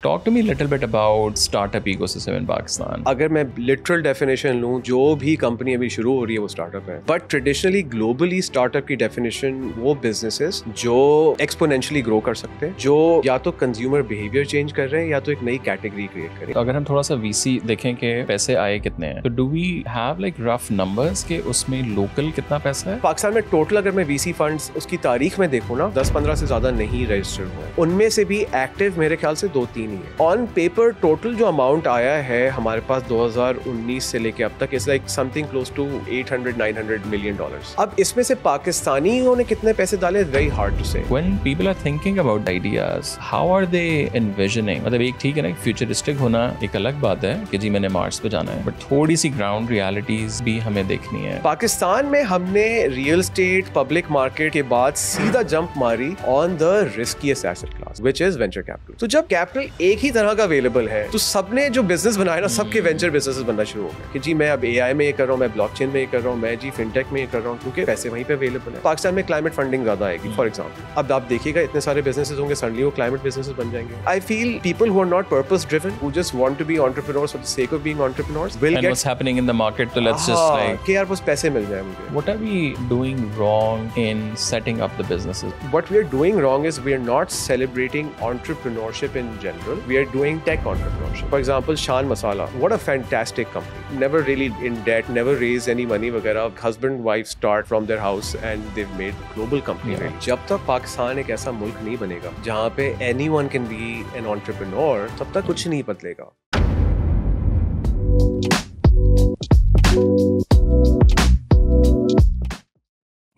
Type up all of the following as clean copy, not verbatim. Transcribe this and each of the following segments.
Talk to me a little bit about startup ecosystem in Pakistan. अगर मैं literal definition लूँ, जो भी कंपनी अभी शुरू हो रही है वो स्टार्टअप है. बट ट्रेडिशनली ग्लोबली स्टार्टअप की डेफिनेशन वो बिजनेसेस जो एक्सपोनेंशियली ग्रो कर सकते हैं, जो या तो कंज्यूमर बिहेवियर चेंज कर रहे हैं या तो एक नई कैटेगरी क्रिएट करें. तो अगर हम थोड़ा सा VC देखें कि पैसे आए कितने हैं, तो do we have like rough numbers के उसमें लोकल कितना पैसा है? पाकिस्तान में टोटल अगर मैं VC फंड्स उसकी तारीख में देखूँ ना, 10-15 से ज्यादा नहीं रजिस्टर्ड हुए. उनमें से भी एक्टिव मेरे ख्याल से 2-3 ही है. ऑन पेपर टोटल जो अमाउंट आया है हमारे पास 2019 से लेके अब तक is like something close to $800-900 million. अब इसमें से पाकिस्तानियों ने कितने पैसे डाले, very hard to say. When people are thinking about ideas, how are they envisioning? मतलब एक ठीक है ना, फ्यूचरिस्टिक होना एक अलग बात है कि जी मैंने मार्स पे जाना है, बट थोड़ी सी ग्राउंड रियलिटीज भी हमें देखनी है. पाकिस्तान में हमने रियल स्टेट पब्लिक मार्केट के बाद सीधा जंप मारी on the riskiest asset class which is venture capital. तो जब कैपिटल एक ही तरह का अवेलेबल है तो सबने जो बिजनेस बनाया ना, सबके वेंचर बिजनेसेस बनना शुरू हो गए कि जी मैं अब AI में ये कर रहा हूँ, मैं ब्लॉकचेन में ये कर रहा हूँ, मैं जी फिनटेक में ये कर रहा हूँ, क्योंकि पैसे वहीं पे अवेलेबल है. पाकिस्तान में क्लाइमेट फंडिंग ज्यादा आएगी फॉर एग्जांपल. अब आप देखिएगा इतने सारे बिजनेसेस होंगे, सडनली वो क्लाइमेट बिजनेसेस बन जाएंगे. I feel people who are not purpose driven, who just want to be entrepreneurs for the sake of being entrepreneurs will get what's happening in the market, तो let's just like कि यार बस पैसे मिल जाए मुझे. what are we doing wrong in setting up the businesses? What we are doing wrong is we are not celebrating entrepreneurship in general. We are doing tech entrepreneurship. For example, Shan Masala. What a fantastic company. Never really in debt, never raised any money वगैरह. Husband wife start from their house and they've made global company. Yeah. जब तक पाकिस्तान एक ऐसा मुल्क नहीं बनेगा जहाँ पे anyone can be an entrepreneur, तब तक कुछ नहीं बदलेगा.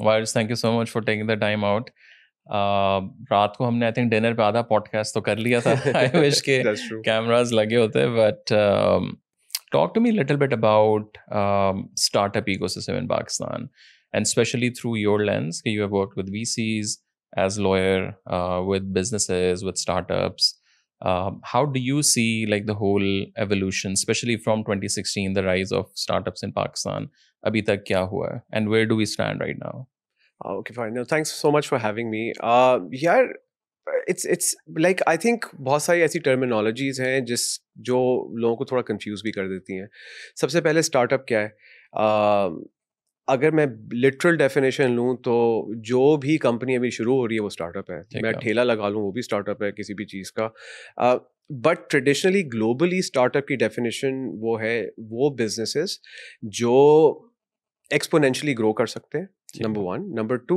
Virus, thank you so much for taking the time out. रात को हमने आई थिंक डिनर पे आधा पॉडकास्ट तो कर लिया था. आई विश के कैमरास लगे होते, but talk to me little bit about startup ecosystem in Pakistan, and especially through your lens, you have worked with VCs as lawyer, with businesses, with startups. How do you see like the whole evolution, especially from 2016, the rise of startups in Pakistan? Abhi tak kya hua hai, and where do we stand right now? Okay, fine. No, thanks so much for having me. यार it's like I think बहुत सारी ऐसी terminologies हैं जो लोगों को थोड़ा confuse भी कर देती हैं. सबसे पहले स्टार्टअप क्या है? अगर मैं लिटरल डेफिनेशन लूँ तो जो भी कंपनी अभी शुरू हो रही है वो स्टार्टअप है. मैं ठेला लगा लूँ वो भी स्टार्टअप है किसी भी चीज़ का. बट ट्रेडिशनली ग्लोबली स्टार्टअप की डेफिनेशन वो बिजनेसेस जो एक्सपोनेंशियली ग्रो कर सकते हैं, नंबर 1. नंबर 2,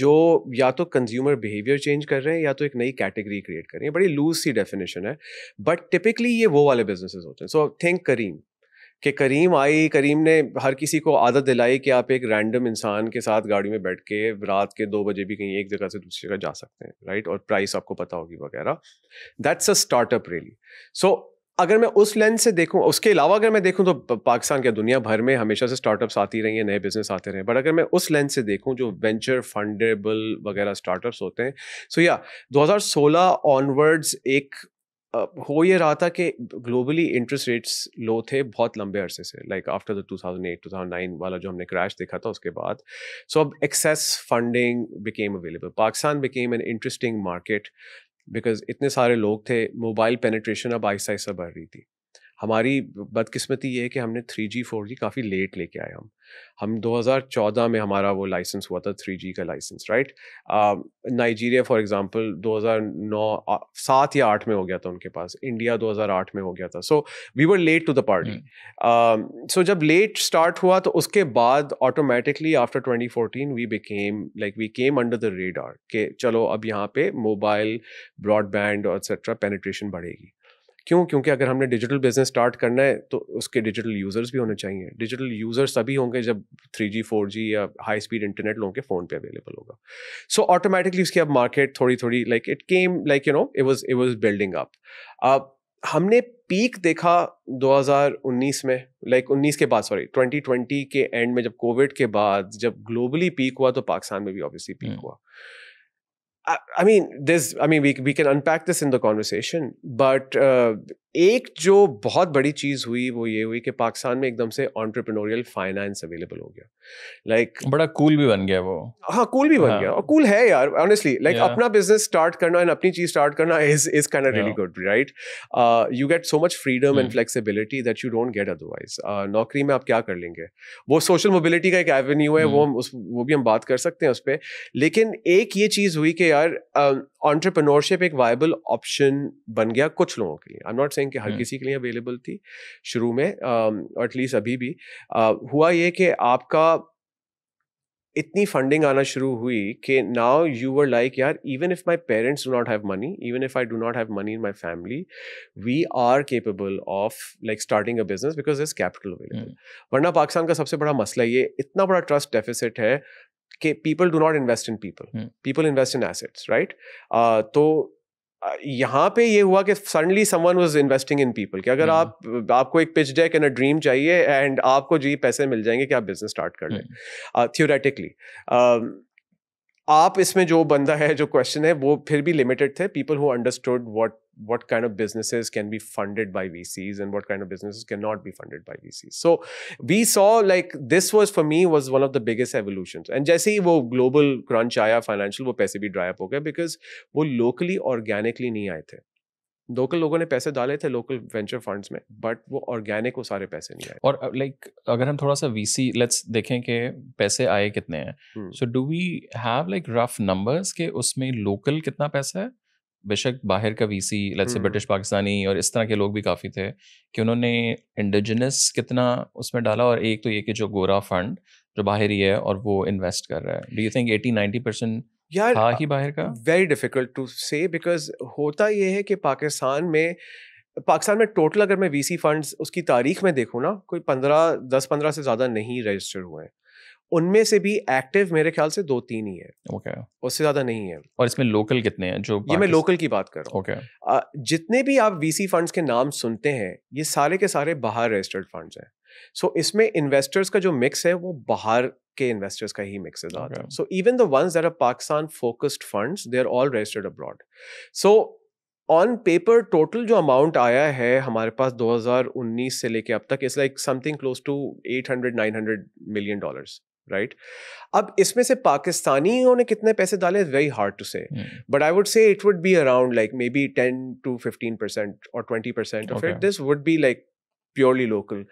जो या तो कंज्यूमर बिहेवियर चेंज कर रहे हैं या तो एक नई कैटेगरी क्रिएट कर रहे हैं. बड़ी लूज सी डेफिनेशन है, बट टिपिकली ये वो वाले बिजनेसेस होते हैं. सो थिंक करीम ने हर किसी को आदत दिलाई कि आप एक रैंडम इंसान के साथ गाड़ी में बैठ के रात के 2 बजे भी कहीं एक जगह से दूसरी जगह जा सकते हैं, राइट? और प्राइस आपको पता होगी वगैरह. That's a startup really. So अगर मैं उस लेंस से देखूं, उसके अलावा अगर मैं देखूं तो पाकिस्तान के दुनिया भर में हमेशा से स्टार्टअप्स आती रही हैं, नए बिजनेस आते रहे. बट अगर मैं उस लेंस से देखूं जो वेंचर फंडेबल वगैरह स्टार्टअप्स होते हैं, सो या 2016 ऑनवर्ड्स एक हो ये रहा था कि ग्लोबली इंटरेस्ट रेट्स लो थे बहुत लंबे अरसे से, लाइक आफ्टर द 2008-2009 वाला जो हमने क्रैश देखा था उसके बाद. सो अब access funding became available. Pakistan became an interesting market because इतने सारे लोग थे. मोबाइल पेनिट्रेशन अब आहिस्ता आहिस्ता बढ़ रही थी. हमारी बदकिस्मती ये है कि हमने 3G 4G काफ़ी लेट लेके आए. हम 2014 में हमारा वो लाइसेंस हुआ था 3G का licence, right? Nigeria for example 2009 7 या 8 में हो गया था उनके पास. इंडिया 2008 में हो गया था. So we were late to the party. So जब लेट स्टार्ट हुआ तो उसके बाद automatically after 2014 we came under the radar कि चलो अब यहाँ पे मोबाइल ब्रॉडबैंड और एक्सेट्रा पेनिट्रेशन बढ़ेगी. क्यों? क्योंकि अगर हमने डिजिटल बिजनेस स्टार्ट करना है तो उसके डिजिटल यूजर्स भी होने चाहिए. डिजिटल यूजर्स तभी होंगे जब 3G 4G या हाई स्पीड इंटरनेट लोगों के फ़ोन पे अवेलेबल होगा. सो ऑटोमेटिकली उसकी अब मार्केट थोड़ी like it came like it was building up. अब हमने पीक देखा 2019 में, लाइक 19 के बाद 2020 के एंड में, जब कोविड के बाद जब ग्लोबली पीक हुआ तो पाकिस्तान में भी ऑब्वियसली पीक हुआ. I mean, we can unpack this in the conversation, but एक जो बहुत बड़ी चीज़ हुई वो ये हुई कि पाकिस्तान में एकदम से entrepreneurial finance available हो गया, like बड़ा कूल भी बन गया वो. हाँ, कूल भी बन गया और कूल है यार, honestly, like Yeah. अपना business start करना and अपनी चीज़ start करना is kind of really Yeah. good, right? You get so much freedom and flexibility that you don't get otherwise. नौकरी में आप क्या कर लेंगे? वो social mobility का एक avenue है, वो भी हम बात कर सकते हैं उस पे, लेकिन एक ये चीज़ हुई कि यार entrepreneurship एक viable option बन गया कुछ लोगों के लिए. I'm not saying कि हर किसी के लिए available थी शुरू में, at least अभी भी. हुआ ये कि आपका इतनी फंडिंग आना शुरू हुई कि नाउ यू वर लाइक यार, even if my parents do not have money, even if I do not have money in my family, we are capable of like starting a business because is capital available. वरना पाकिस्तान का सबसे बड़ा मसला ये इतना बड़ा trust deficit है कि people do not invest in people, people invest in assets, right? तो यहाँ पे ये हुआ कि suddenly someone was investing in people कि अगर आपको एक pitch deck and a dream चाहिए एंड आपको जी पैसे मिल जाएंगे कि आप बिजनेस स्टार्ट कर लें. थियोरेटिकली आप इसमें जो बंदा है, जो क्वेश्चन है, वो फिर भी लिमिटेड थे. People who understood what kind of businesses can be funded by VCs and what kind of businesses cannot be funded by VCs. So we saw like this was for me was one of the biggest evolutions. And जैसे ही वो global crunch आया financial, वो पैसे भी dry up हो गए because वो locally organically नहीं आए थे. लोकल लोगों ने पैसे डाले थे लोकल वेंचर फंड्स में, बट वो ऑर्गेनिक वो सारे पैसे नहीं आए. और लाइक अगर हम थोड़ा सा वीसी लेट्स देखें कि पैसे आए कितने हैं, so do we have like rough numbers के उसमें लोकल कितना पैसा है? बेशक बाहर का VC let's say British Pakistani और इस तरह के लोग भी काफ़ी थे कि उन्होंने इंडिजिनस कितना उसमें डाला, और एक तो ये कि जो गोरा फंड जो बाहर ही है और वो इन्वेस्ट कर रहा है. डू यू थिंक 80-90% यार था ही बाहर का? वेरी डिफिकल्ट टू से, बिकॉज होता ये है कि पाकिस्तान में टोटल अगर मैं वीसी फंड्स उसकी तारीख में देखूँ ना, कोई 10-15 से ज़्यादा नहीं रजिस्टर हुए हैं. उनमें से भी एक्टिव मेरे ख्याल से 2-3 ही है. ओके. उससे ज़्यादा नहीं है. और इसमें लोकल कितने हैं? जो ये मैं लोकल की बात कर रहा हूँ. ओके. जितने भी आप वीसी फंड्स के नाम सुनते हैं ये सारे के सारे बाहर रजिस्टर्ड फंड्स हैं. सो इसमें इन्वेस्टर्स का जो मिक्स है वो बाहर के इन्वेस्टर्स का ही मिक्स है ज़्यादा. So even the ones that are Pakistan focused funds, they are all registered abroad. So on paper total जो अमाउंट आया है हमारे पास 2019 से लेके अब तक is like something close to $800-900 million, right? अब इसमें से पाकिस्तानियों ने कितने पैसे डाले, very hard to say, but I would say it would be around like maybe 10-15% or 20% of it. This would be like purely local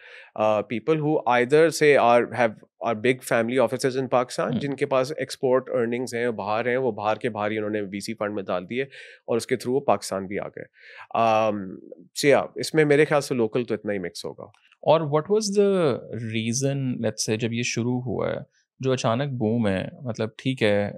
people who either say are big family offices in Pakistan, जिनके पास export earnings हैं, बाहर हैं, वो बाहर के बाहर ही उन्होंने VC fund में डाल दिए और उसके थ्रू वो पाकिस्तान भी आ गए. इसमें मेरे ख्याल से लोकल तो इतना ही मिक्स होगा. और what was the reason let's say जब ये शुरू हुआ है जो अचानक बूम है? मतलब ठीक है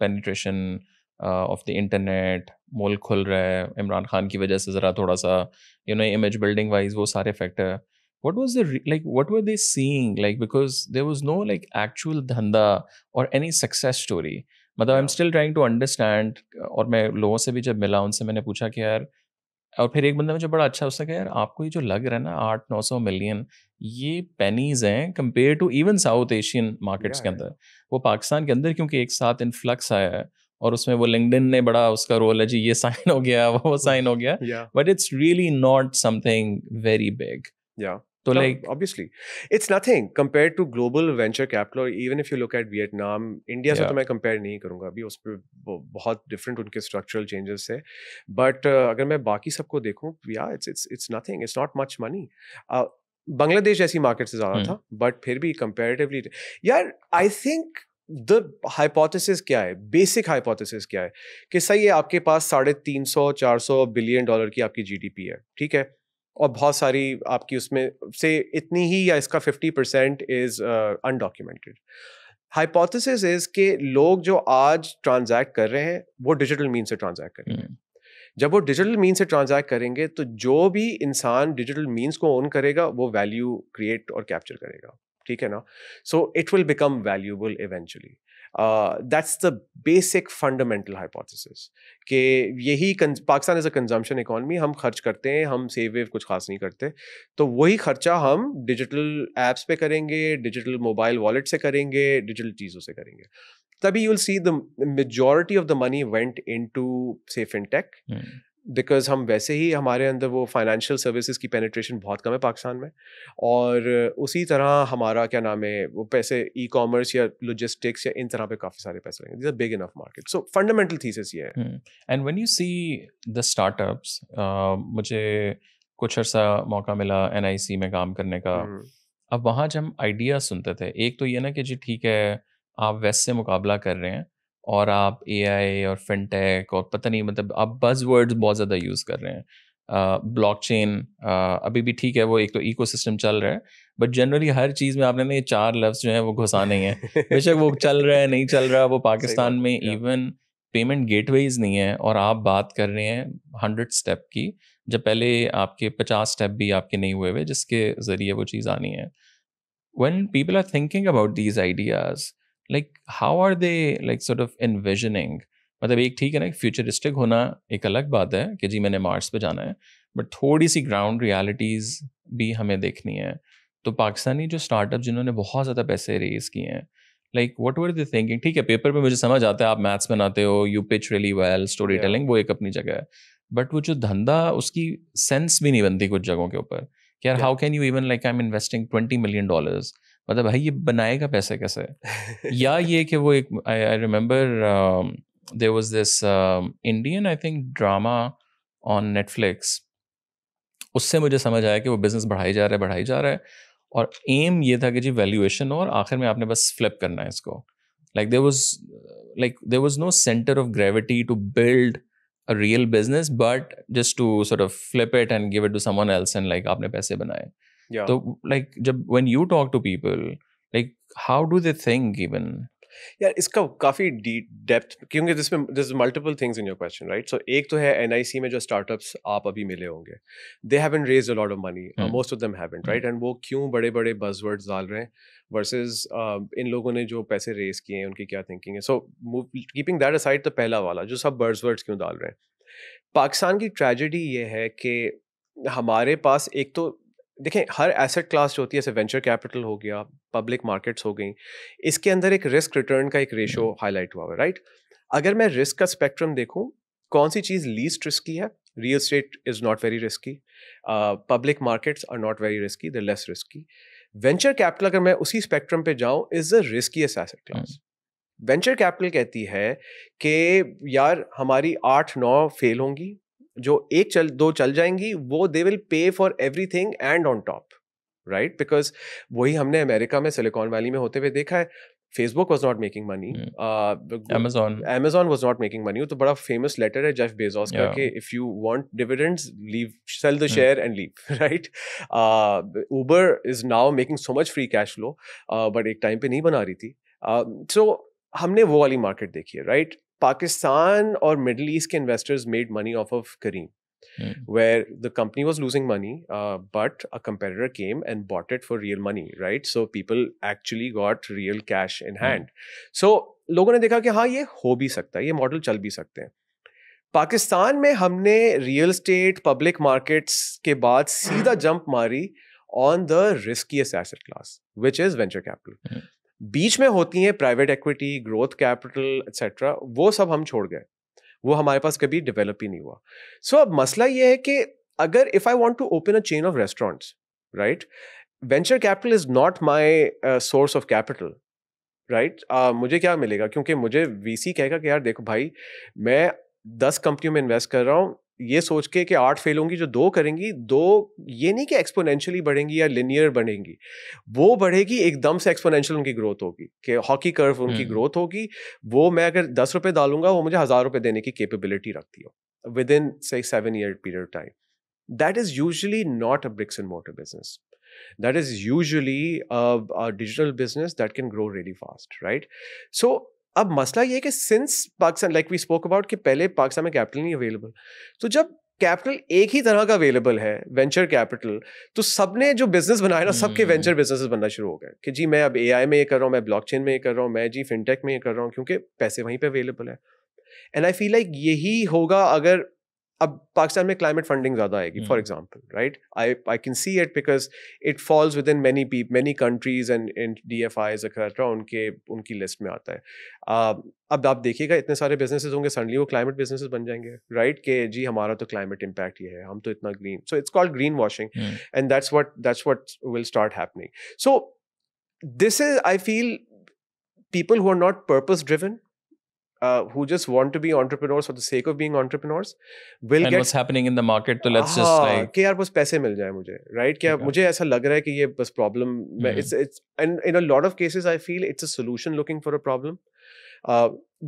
पेनिट्रेशन ऑफ द इंटरनेट, मुल्क खुल रहा है, इमरान खान की वजह से ज़रा थोड़ा सा इमेज बिल्डिंग वाइज वो सारे factor. what was the what were they seeing like, because there was no like actual धंधा or any success story. मतलब I'm still trying to understand. और मैं लोगों से भी जब मिला उनसे मैंने पूछा कि यार, और फिर एक बंदा मुझे बड़ा अच्छा उसने कहा यार आपको ये जो लग रहा है ना 800-900 मिलियन, ये पेनीज हैं compare to even South Asian markets के अंदर. वो पाकिस्तान के अंदर क्योंकि एक साथ इन्फ्लक्स आया है और उसमें वो लिंक्डइन ने बड़ा उसका रोल है जी, ये साइन हो गया वो साइन हो गया, but it's really not something very big. So like obviously it's nothing compared to global venture capital, or even if you look at Vietnam, India से तो मैं compare नहीं करूँगा अभी, उस पर बहुत different उनके structural changes है, but अगर मैं बाकी सबको देखूँ, it's nothing, it's not much money. Bangladesh जैसी मार्केट से ज़्यादा था, but फिर भी comparatively यार I think the hypothesis क्या है, basic hypothesis क्या है कि सही है आपके पास $350-400 बिलियन की आपकी GDP है, ठीक है, और बहुत सारी आपकी उसमें से इतनी ही या इसका 50% इज अनडॉक्यूमेंटेड. हाइपोथेसिस इज कि लोग जो आज ट्रांजैक्ट कर रहे हैं वो डिजिटल मीन से ट्रांजैक्ट करेंगे. जब वो डिजिटल मीन से ट्रांजैक्ट करेंगे तो जो भी इंसान डिजिटल मीन्स को ओन करेगा वो वैल्यू क्रिएट और कैप्चर करेगा, ठीक है ना? So it will become valuable eventually. That's the basic fundamental hypothesis कि यही Pakistan is a consumption economy, हम खर्च करते हैं, हम सेव वेव कुछ खास नहीं करते, तो वही खर्चा हम डिजिटल एप्स पे करेंगे, डिजिटल मोबाइल वॉलेट से करेंगे, डिजिटल चीज़ों से करेंगे. तभी you'll see the majority of the money went into say fintech, because हम वैसे ही हमारे अंदर वो फाइनेंशियल सर्विसेज की पेनिट्रेशन बहुत कम है पाकिस्तान में, और उसी तरह हमारा क्या नाम है वो पैसे ई कॉमर्स या लॉजिस्टिक्स या इन तरह पे काफ़ी सारे पैसे लगेंगे. This big enough market. So fundamental thesis ये है. And when you see the startups, मुझे कुछ अर्सा मौका मिला NIC में काम करने का. अब वहाँ जब हम आइडिया सुनते थे, एक तो ये ना कि जी ठीक है आप वेस्ट से मुकाबला कर रहे हैं और आप AI और फिनटेक और पता नहीं मतलब आप बज़वर्ड्स बहुत ज़्यादा यूज़ कर रहे हैं. ब्लॉकचेन अभी भी ठीक है, वो एक तो इकोसिस्टम चल रहा है, बट जनरली हर चीज़ में आपने ना ये 4 लफ्ज़ जो हैं वो घुसाने ही हैं. बेशक वो चल रहा है नहीं चल रहा, वो पाकिस्तान में इवन पेमेंट गेटवेज नहीं है और आप बात कर रहे हैं 100 स्टेप की, जब पहले आपके 50 स्टेप भी आपके नहीं हुए हुए जिसके ज़रिए वो चीज़ आनी है. When people are thinking about these ideas, like how are they like sort of envisioning? मतलब एक ठीक है ना फ्यूचरिस्टिक होना एक अलग बात है कि जी मैंने मार्स पे जाना है, बट थोड़ी सी ग्राउंड रियलिटीज़ भी हमें देखनी है. तो पाकिस्तानी जो स्टार्टअप जिन्होंने बहुत ज़्यादा पैसे रेज किए हैं, like what were they thinking? ठीक है पेपर पे मुझे समझ आता है आप मैथ्स बनाते हो, you pitch really well, story telling वो एक अपनी जगह है, बट वो जो धंधा उसकी सेंस भी नहीं बनती कुछ जगहों के ऊपर कि यार how can you even like I am investing $20 million, मतलब भाई ये बनाएगा पैसे कैसे? या ये कि वो एक I remember there was this Indian I think drama on Netflix, उससे मुझे समझ आया कि वो बिजनेस बढ़ाई जा रहा है और एम ये था कि जी वैल्यूएशन और आखिर में आपने बस फ्लिप करना है इसको. Like there was no centre of gravity to build a real business, but just to sort of flip it and give it to someone else and like आपने पैसे बनाए. Yeah. So like जब when you talk to people, like how do they think even? यार इसका काफ़ी depth, क्योंकि this multiple things in your question right. So एक तो है NIC में जो स्टार्टअप्स आप अभी मिले होंगे, they haven't raised a lot of money, most of them haven't right. And वो क्यों बड़े बड़े बज़वर्ड्स डाल रहे हैं वर्सेस इन लोगों ने जो पैसे रेज किए हैं उनकी क्या थिंकिंग है. सो कीपिंग दैट असाइड, तो पहला वाला जो सब बज़वर्ड्स क्यों डाल रहे हैं, पाकिस्तान की ट्रेजेडी ये है कि हमारे पास एक तो देखें हर एसेट क्लास जो होती है, जैसे वेंचर कैपिटल हो गया, पब्लिक मार्केट्स हो गई, इसके अंदर एक रिस्क रिटर्न का एक रेशो हाईलाइट हुआ है राइट. अगर मैं रिस्क का स्पेक्ट्रम देखूं, कौन सी चीज़ लीस्ट रिस्की है? Real estate is not very risky, public markets are not very risky, they less risky. Venture capital अगर मैं उसी स्पेक्ट्रम पे जाऊं, is the riskiest asset class. Venture capital कहती है कि यार हमारी 8-9 फेल होंगी, जो दो चल जाएंगी, वो they will pay for everything and on top right. Because वही हमने अमेरिका में सिलिकॉन वैली में होते हुए देखा है. Facebook was not making money, Amazon was not making money. तो बड़ा फेमस लेटर है जेफ बेजोस का कि if you want dividends leave, sell the share and leave right. Uber is now making so much free cash flow, but एक time पे नहीं बना रही थी. सो हमने वो वाली मार्केट देखी है राइट. पाकिस्तान और मिडल ईस्ट के investors made money off off Careem, where the company was losing money, but a competitor came and bought it for real money, right? So people actually got real cash in hand. So लोगों ने देखा कि हाँ ये हो भी सकता है, ये मॉडल चल भी सकते हैं. पाकिस्तान में हमने रियल स्टेट पब्लिक मार्केट्स के बाद सीधा जंप मारी on the riskiest asset class, which is venture capital. बीच में होती हैं private equity, growth capital etcetera, वो सब हम छोड़ गए, वो हमारे पास कभी डेवलप ही नहीं हुआ. सो अब मसला ये है कि अगर if I want to open a chain of restaurants right, venture capital is not my source of capital right. मुझे क्या मिलेगा? क्योंकि मुझे VC कहेगा कि यार देखो भाई, मैं 10 कंपनियों में इन्वेस्ट कर रहा हूँ, ये सोच के कि 8 फेल होंगी, जो 2 करेंगी, 2 ये नहीं कि एक्सपोनेंशियली बढ़ेंगी या लिनियर बढ़ेंगी, वो बढ़ेगी एकदम से एक्सपोनेंशियल उनकी ग्रोथ होगी, कि हॉकी कर्व उनकी ग्रोथ होगी. वो मैं अगर 10 रुपये डालूंगा, वो मुझे 1000 रुपये देने की कैपेबिलिटी रखती हो with in say 7-year period time. That is usually not a bricks and mortar business. That is usually a digital business that can grow really fast, right? So अब मसला ये है कि since Pakistan, like we spoke about, कि पहले पाकिस्तान में capital नहीं available, तो जब कैपिटल एक ही तरह का अवेलेबल है, वेंचर कैपिटल, तो सबने जो बिजनेस बनाया ना, सबके वेंचर बिजनेसेस बनना शुरू हो गए कि जी मैं अब AI में ये कर रहा हूँ, मैं ब्लॉकचेन में ये कर रहा हूँ, मैं जी फिनटेक में ये कर रहा हूँ, क्योंकि पैसे वहीं पे अवेलेबल है. एंड आई फील लाइक यही होगा अगर अब पाकिस्तान में क्लाइमेट फंडिंग ज़्यादा आएगी for example, right? I can see it because it falls with in many countries and DFIs etcetera उनकी लिस्ट में आता है। अब आप देखिएगा इतने सारे बिजनेसेस होंगे, सडनली वो क्लाइमेट बिजनेसेस बन जाएंगे, राइट? कि जी हमारा तो क्लाइमेट इम्पैक्ट ये है, हम तो इतना green, so it's called green washing and that's what will start happening. So this is, I feel, people who are not purpose driven, who just want to be entrepreneurs for the sake of being entrepreneurs will and get what's happening in the market, तो let's just like कि यार बस पैसे मिल जाए मुझे, right? क्या मुझे ऐसा लग रहा है कि ये बस प्रॉब्लम में it's and in a lot of cases I feel it's a solution looking for a problem,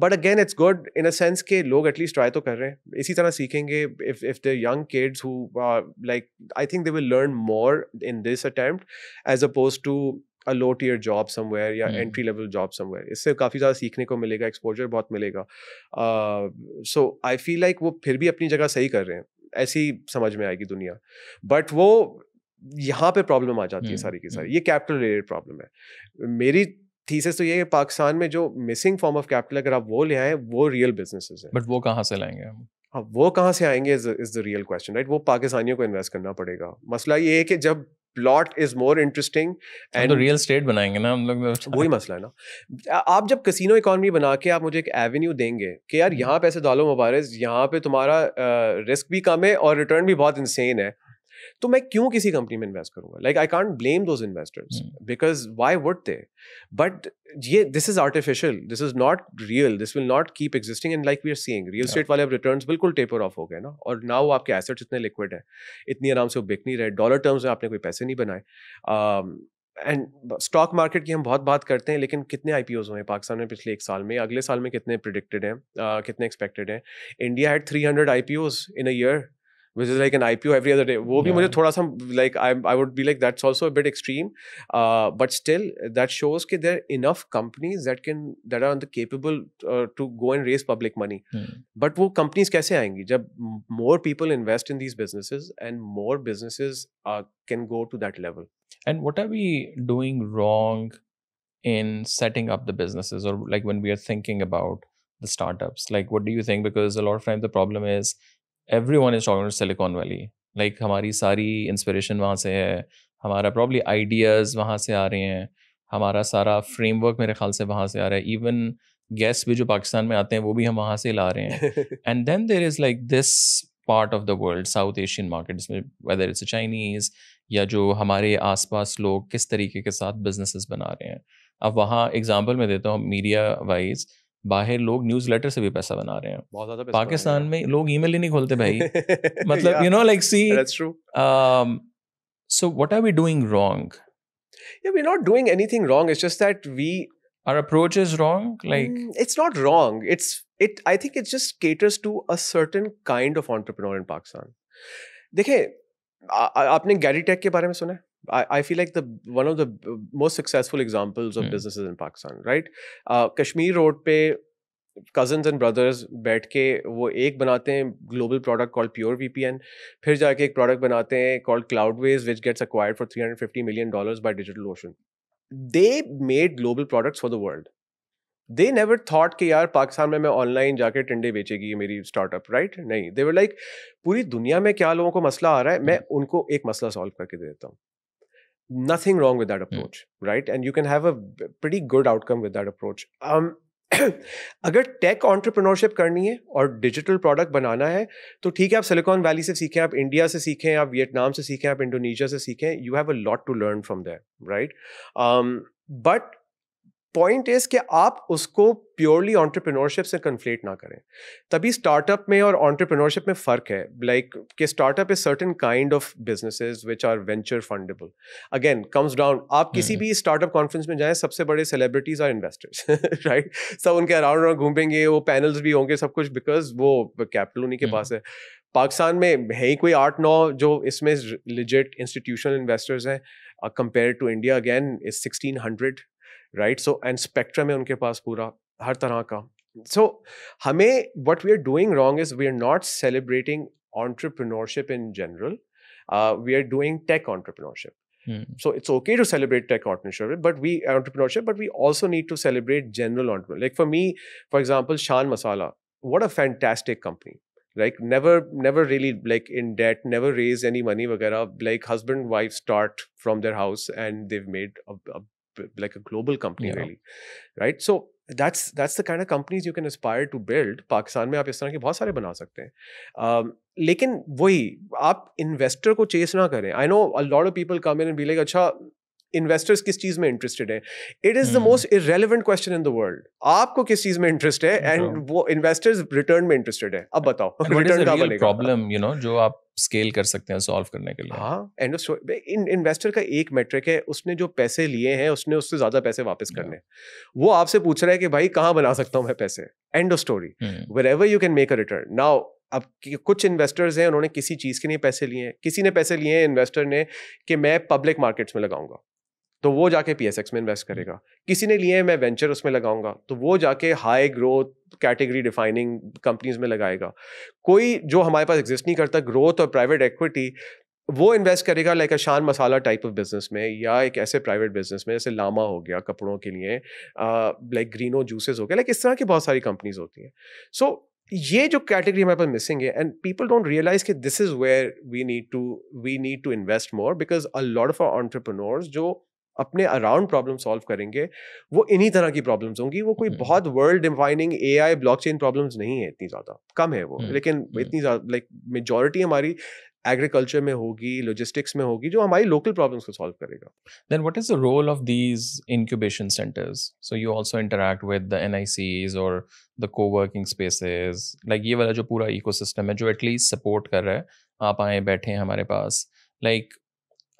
but again it's good in a sense कि लोग at least try तो कर रहे हैं, इसी तरह सीखेंगे। if they're young kids who like, I think they will learn more in this attempt as opposed to a low tier job somewhere या entry level job somewhere। इससे काफ़ी ज़्यादा सीखने को मिलेगा, एक्सपोजर बहुत मिलेगा। so I feel like वो फिर भी अपनी जगह सही कर रहे हैं, ऐसी समझ में आएगी दुनिया। बट वो यहाँ पे प्रॉब्लम आ जाती है सारी की सारी, ये कैपिटल रिलेटेड प्रॉब्लम है। मेरी थीसिस तो ये है कि पाकिस्तान में जो मिसिंग फॉर्म ऑफ कैपिटल अगर आप वो ले आए, वो रियल बिजनेसेस है। बट वो कहाँ से लाएंगे हम? हाँ, वो कहाँ से आएंगे is the real question, right? वो पाकिस्तानियों को इन्वेस्ट करना पड़ेगा। मसला ये है कि जब plot is more interesting and तो रियल स्टेट बनाएंगे ना हम लोग, वही मसला है ना। आप जब कसिनो इकोनॉमी बना के आप मुझे एक एवेन्यू देंगे कि यार यहाँ पैसे डालो मुबारक, यहाँ पे तुम्हारा रिस्क भी कम है और रिटर्न भी बहुत इंसेन है, तो मैं क्यों किसी कंपनी में इन्वेस्ट करूंगा? Like I can't blame those investors because why would they? But ये this is artificial, this is not real, this will not keep existing. And like we are seeing real estate वाले अब returns बिल्कुल taper of हो गए ना, और now आपके assets इतने लिक्विड है, इतनी आराम से वो बिक नहीं रहे, डॉलर टर्म्स में आपने कोई पैसे नहीं बनाए। एंड स्टॉक मार्केट की हम बहुत बात करते हैं, लेकिन कितने IPOs हुए हैं पाकिस्तान में पिछले 1 साल में, अगले साल में कितने प्रिडिक्टेड हैं, कितने एक्सपेक्टेड हैं? India had 300 IPOs in a year, which is like an IPO every other day. वो भी मुझे थोड़ा सा like I would be like that's also a bit extreme, but still that shows कि there are enough companies that are capable to go and raise public money. But वो companies कैसे आएंगी जब more people invest in these businesses and more businesses can go to that level. And what are we doing wrong in setting up the businesses, or like when we are thinking about the startups? Like what do you think? Because a lot of times the problem is everyone is talking about Silicon Valley. Like हमारी सारी inspiration वहाँ से है, हमारा probably ideas वहाँ से आ रहे हैं, हमारा सारा फ्रेमवर्क मेरे ख्याल से वहाँ से आ रहा है, इवन गेस्ट भी जो पाकिस्तान में आते हैं वो भी हम वहाँ से ला रहे हैं। And then there is like this part of the world, South Asian market, जिसमें वेदर इट्स चाइनीज़ या जो हमारे आसपास लोग किस तरीके के साथ बिजनेसेस बना रहे हैं। अब वहाँ एग्जांपल मैं देता हूँ, मीडिया वाइज बाहर लोग न्यूज़लेटर से भी पैसा बना रहे हैं, बहुत ज़्यादा पैसा पाकिस्तान में लोग ईमेल ही नहीं खोलते भाई। मतलब you know like see that's true. So what are we doing wrong? Yeah, we're not doing anything wrong, it's just that our approach is wrong. Like it's not wrong, I think it just caters to a certain kind of entrepreneur in Pakistan. देखिए, आपने Gary take के बारे में सुना है? I feel like one of the most successful examples of businesses in Pakistan, right? Kashmir road पे cousins and brothers बैठ के वो एक बनाते हैं global product called pure VPN, फिर जाके एक प्रोडक्ट बनाते हैं called Cloudways which gets acquired for $350 million by DigitalOcean. They made global products for the world. They never thought कि यार पाकिस्तान में मैं ऑनलाइन जाके टिंडे बेचेगी ये मेरी स्टार्टअप, राइट? नहीं, they were like पूरी दुनिया में क्या लोगों को मसला आ रहा है, मैं उनको एक मसला सॉल्व करके दे देता हूँ। Nothing wrong with that approach, right? And you can have a pretty good outcome with that approach. अगर टेक एंटरप्रेन्योरशिप करनी है और डिजिटल प्रोडक्ट बनाना है तो ठीक है, आप सिलिकॉन वैली से सीखें, आप इंडिया से सीखें, आप वियतनाम से सीखें, आप इंडोनेशिया से सीखें, you have a lot to learn from there, right? But point is कि आप उसको प्योरली एंटरप्रेन्योरशिप से कन्फ्लेट ना करें। तभी स्टार्टअप में और एंटरप्रेन्योरशिप में फ़र्क है। लाइक कि startup is certain kind of businesses which are venture fundable. Again comes down, आप किसी भी स्टार्टअप कॉन्फ्रेंस में जाएं, सबसे बड़े सेलिब्रिटीज आर इन्वेस्टर्स, राइट? सब उनके अराउंड घूमेंगे, वो पैनल्स भी होंगे, सब कुछ, बिकॉज वो कैपिटल उन्हीं के पास है। पाकिस्तान में है ही कोई 8-9 जो इसमें लिजिट इंस्टीट्यूशनल इन्वेस्टर्स हैं, compare to India again is 1600, right? So and spectrum है उनके पास पूरा हर तरह का। सो हमें what we are doing wrong is we are not celebrating entrepreneurship in general, we are doing tech entrepreneurship. So it's okay to celebrate tech entrepreneurship, but we also need to celebrate general entrepreneurship. Like for me, for example, Shan Masala, what a fantastic company. like never really like in debt, never raised any money वगैरह, like husband wife start from their house and they've made like a global company, Yeah. really, right? So that's the kind of companies you can aspire to build. Pakistan में आप इस तरह के बहुत सारे बना सकते हैं, लेकिन वही आप इन्वेस्टर को चेस ना करें. I know a lot of people come in and be like अच्छा इन्वेस्टर्स किस चीज में इंटरेस्टेड है. It is the most irrelevant question in the world. आपको किस चीज में इंटरेस्ट है एंड वो इन्वेस्टर्स रिटर्न में इंटरेस्टेड है. अब बताओ रिटर्न का बनेगा प्रॉब्लम, यू नो, जो आप स्केल कर सकते हैं सॉल्व करने के लिए. हाँ, एंड इन्वेस्टर का एक मेट्रिक है, उसने जो पैसे लिए हैं उसने उससे ज्यादा पैसे वापस करने. वो आपसे पूछ रहा है कि भाई कहाँ बना सकता हूँ मैं पैसे. End of story. Wherever you can make a return. Now अब कुछ इन्वेस्टर्स हैं, उन्होंने किसी चीज के लिए पैसे लिए हैं. किसी ने पैसे लिए हैं इन्वेस्टर ने कि मैं पब्लिक मार्केट्स में लगाऊंगा, तो वो जाके PSX में इन्वेस्ट करेगा. किसी ने लिए मैं वेंचर उसमें लगाऊंगा, तो वो जाके high growth category defining companies में लगाएगा. कोई जो हमारे पास एग्जिस्ट नहीं करता ग्रोथ और प्राइवेट इक्विटी, वो इन्वेस्ट करेगा लाइक अ शान मसाला टाइप ऑफ बिजनेस में, या एक ऐसे प्राइवेट बिजनेस में जैसे लामा हो गया कपड़ों के लिए, लाइक ग्रीनो जूसेस हो गया, लाइक इस तरह की बहुत सारी कंपनीज होती हैं. सो ये जो कैटेगरी हमारे पास मिसिंग है, एंड पीपल डोंट रियलाइज कि this is where we need to invest more, because a lot of our entrepreneurs जो अपने अराउंड प्रॉब्लम सॉल्व करेंगे वो इन्हीं तरह की प्रॉब्लम्स होंगी. वो कोई बहुत world defining AI blockchain problems नहीं है, इतनी ज्यादा कम है वो, लेकिन इतनी ज्यादा लाइक मेजॉरिटी हमारी एग्रीकल्चर में होगी, लॉजिस्टिक्स में होगी, जो हमारी लोकल प्रॉब्लम्स को सॉल्व करेगा. Then what is the role of these incubation centers? So you also interact with the NICs or the co-working spaces, like ये वाला जो पूरा ecosystem है जो at least support कर रहा है, आप आए बैठे हैं हमारे पास, like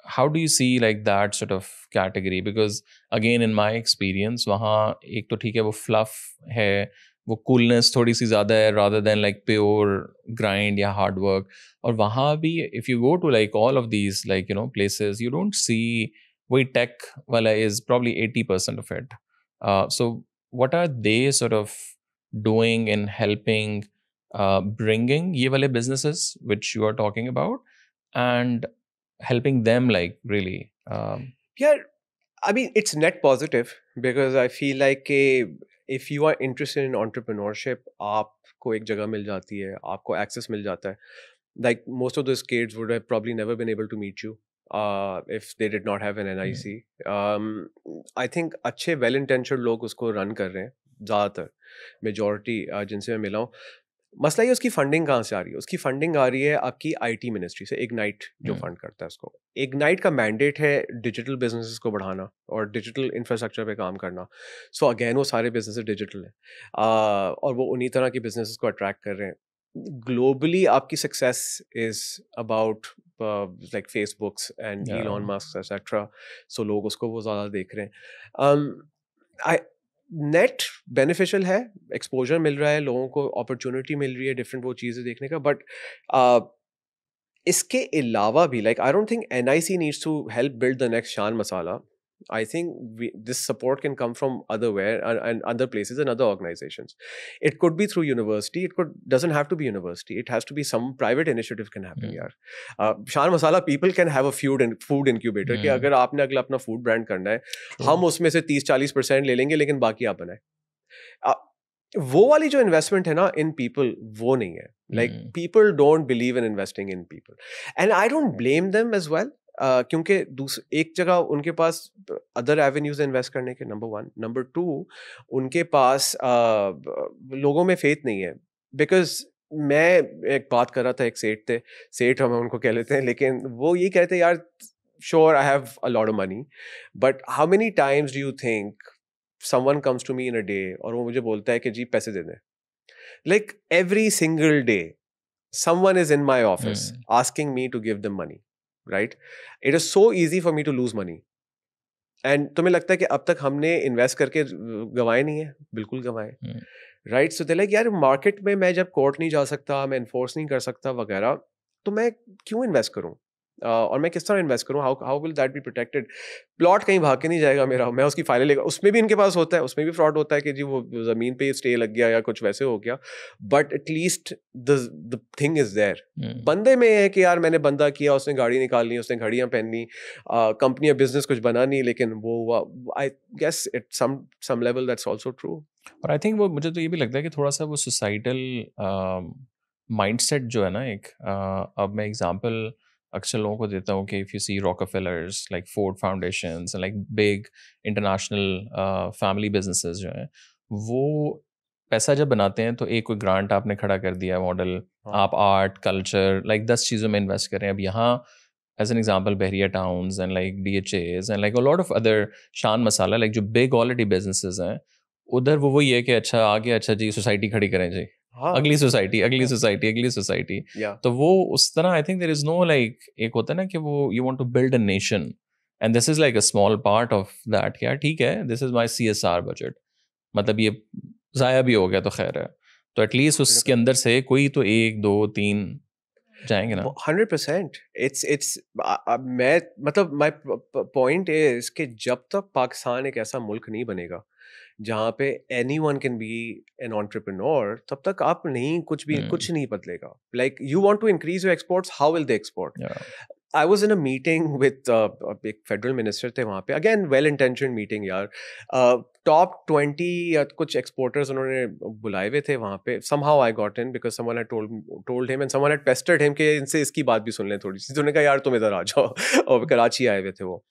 how do you see like that sort of category? Because again in my experience वहाँ एक तो ठीक है वो fluff है, वो coolness थोड़ी सी ज़्यादा है rather than like pure grind या hard work. और वहाँ भी if you go to like all of these like you know places, you don't see वही tech वाला is probably 80% of it. So what are they sort of doing in helping bringing ये वाले businesses which you are talking about and helping them like really yeah, I mean it's net positive because I feel like if you are interested in entrepreneurship, आपको एक जगह मिल जाती है, आपको access मिल जाता है. Like most of those kids would have probably never been able to meet you if they did not have an NIC. I think अच्छे well intentioned लोग उसको run कर रहे हैं ज़्यादातर, majority जिनसे मैं मिला हूँ. मसला ये उसकी फंडिंग कहाँ से आ रही है. उसकी फंडिंग आ रही है आपकी IT मिनिस्ट्री से. इग्नाइट जो फंड करता है उसको, इग्नाइट का मैंडेट है डिजिटल बिजनेसेस को बढ़ाना और डिजिटल इंफ्रास्ट्रक्चर पे काम करना. सो अगेन वो सारे बिजनेसेस डिजिटल हैं और वो उन्हीं तरह के बिजनेसेस को अट्रैक्ट कर रहे हैं. ग्लोबली आपकी success is about like Facebooks and Elon Musk etcetera. So लोग उसको वो ज़्यादा देख रहे हैं. नेट बेनिफिशियल है, एक्सपोजर मिल रहा है लोगों को, अपॉर्चुनिटी मिल रही है डिफरेंट वो चीज़ें देखने का. बट इसके अलावा भी like I don't think NIC needs to help build the next Shan Masala. I think this support can come from otherwhere and other places and other organizations. It could be through university. Doesn't have to be university. It has to be some private initiative can happen. यार शान मसाला people can have a food incubator कि अगर आपने अगला अपना food brand करना है, हम उसमें से 30-40% ले लेंगे, लेकिन बाकी आप बनाए. वो वाली जो इन्वेस्टमेंट है ना इन पीपल, वो नहीं है. Like people don't believe in investing in people and I don't blame them as well. क्योंकि एक जगह उनके पास अदर एवेन्यूज इन्वेस्ट करने के, नंबर 1. नंबर 2, उनके पास लोगों में फेथ नहीं है. बिकॉज मैं एक बात कर रहा था, एक सेठ हम उनको कह लेते हैं, लेकिन वो ये कहते हैं यार sure I have a lot of money, but how many times do you think someone comes to me in a day और वो मुझे बोलता है कि जी पैसे दे दें. Like every single day someone is in my office asking me to give them money, right? It is so easy for me to lose money. And तुम्हें लगता है कि अब तक हमने इन्वेस्ट करके गंवाए नहीं है? बिल्कुल गंवाए, राइट? सो दे लाइक यार मार्केट में मैं जब कोर्ट नहीं जा सकता, मैं इन्फोर्स नहीं कर सकता वगैरह, तो मैं क्यों इन्वेस्ट करूं और मैं किस तरह इन्वेस्ट करूं? How will that be protected? Plot कहीं भाग के नहीं जाएगा मेरा, मैं उसकी फाइलें लेगा. उसमें भी इनके पास होता है, उसमें भी फ्रॉड होता है कि जी वो जमीन पे स्टे लग गया या कुछ वैसे हो गया, but at least the thing is there. बंदे में है कि यार मैंने बंदा किया, उसने गाड़ी निकालनी, उसने घड़ियां पहननी, कंपनी या बिजनेस कुछ बना नहीं, लेकिन वो I guess it some level that's also true. और आई थिंक वो मुझे तो ये भी लगता है कि थोड़ा सा वो सोसाइटल माइंडसेट जो है ना एक अब मैं एग्जांपल अक्सर लोगों को देता हूँ कि if you see Rockefellers like Ford foundations like big international family businesses जो हैं वो पैसा जब बनाते हैं तो एक कोई ग्रांट आपने खड़ा कर दिया मॉडल, आप आर्ट कल्चर लाइक 10 चीज़ों में इन्वेस्ट करें। अब यहाँ as an example Bahria towns and like DHAs and like a lot of other Shan Masala like जो बिग क्वालिटी बिजनेसेस हैं उधर वो वही है कि अच्छा आगे अच्छा जी सोसाइटी खड़ी करें जी, अगली सोसाइटी अगली सोसाइटी अगली सोसाइटी। तो वो उस तरह I think there is no like एक होता है ना कि वो you want to build a nation and this is like a small part of that. क्या ठीक है, this is my CSR budget, मतलब ये ज़ाया भी हो गया तो खैर है, तो एटलीस्ट उसके अंदर से कोई तो 1 2 3 जाएंगे ना। 100%। इट्स मैं मतलब माय पॉइंट इज कि जब तक पाकिस्तान एक ऐसा मुल्क नहीं बनेगा जहाँ पे anyone can be an entrepreneur, तब तक आप नहीं कुछ नहीं बदलेगा। Like you want to increase your exports, how will they export? I was in a meeting with एक फेडरल मिनिस्टर थे वहाँ पे, अगेन वेल इंटेंशन मीटिंग यार, टॉप 20 या कुछ एक्सपोर्टर्स उन्होंने बुलाए हुए थे वहाँ पे। Somehow I got in because someone had told him and someone had पेस्टर्ड him कि इनसे इसकी बात भी सुन लें थोड़ी सी। तो उन्होंने कहा यार तुम इधर आ जाओ और कराची आए हुए थे वो।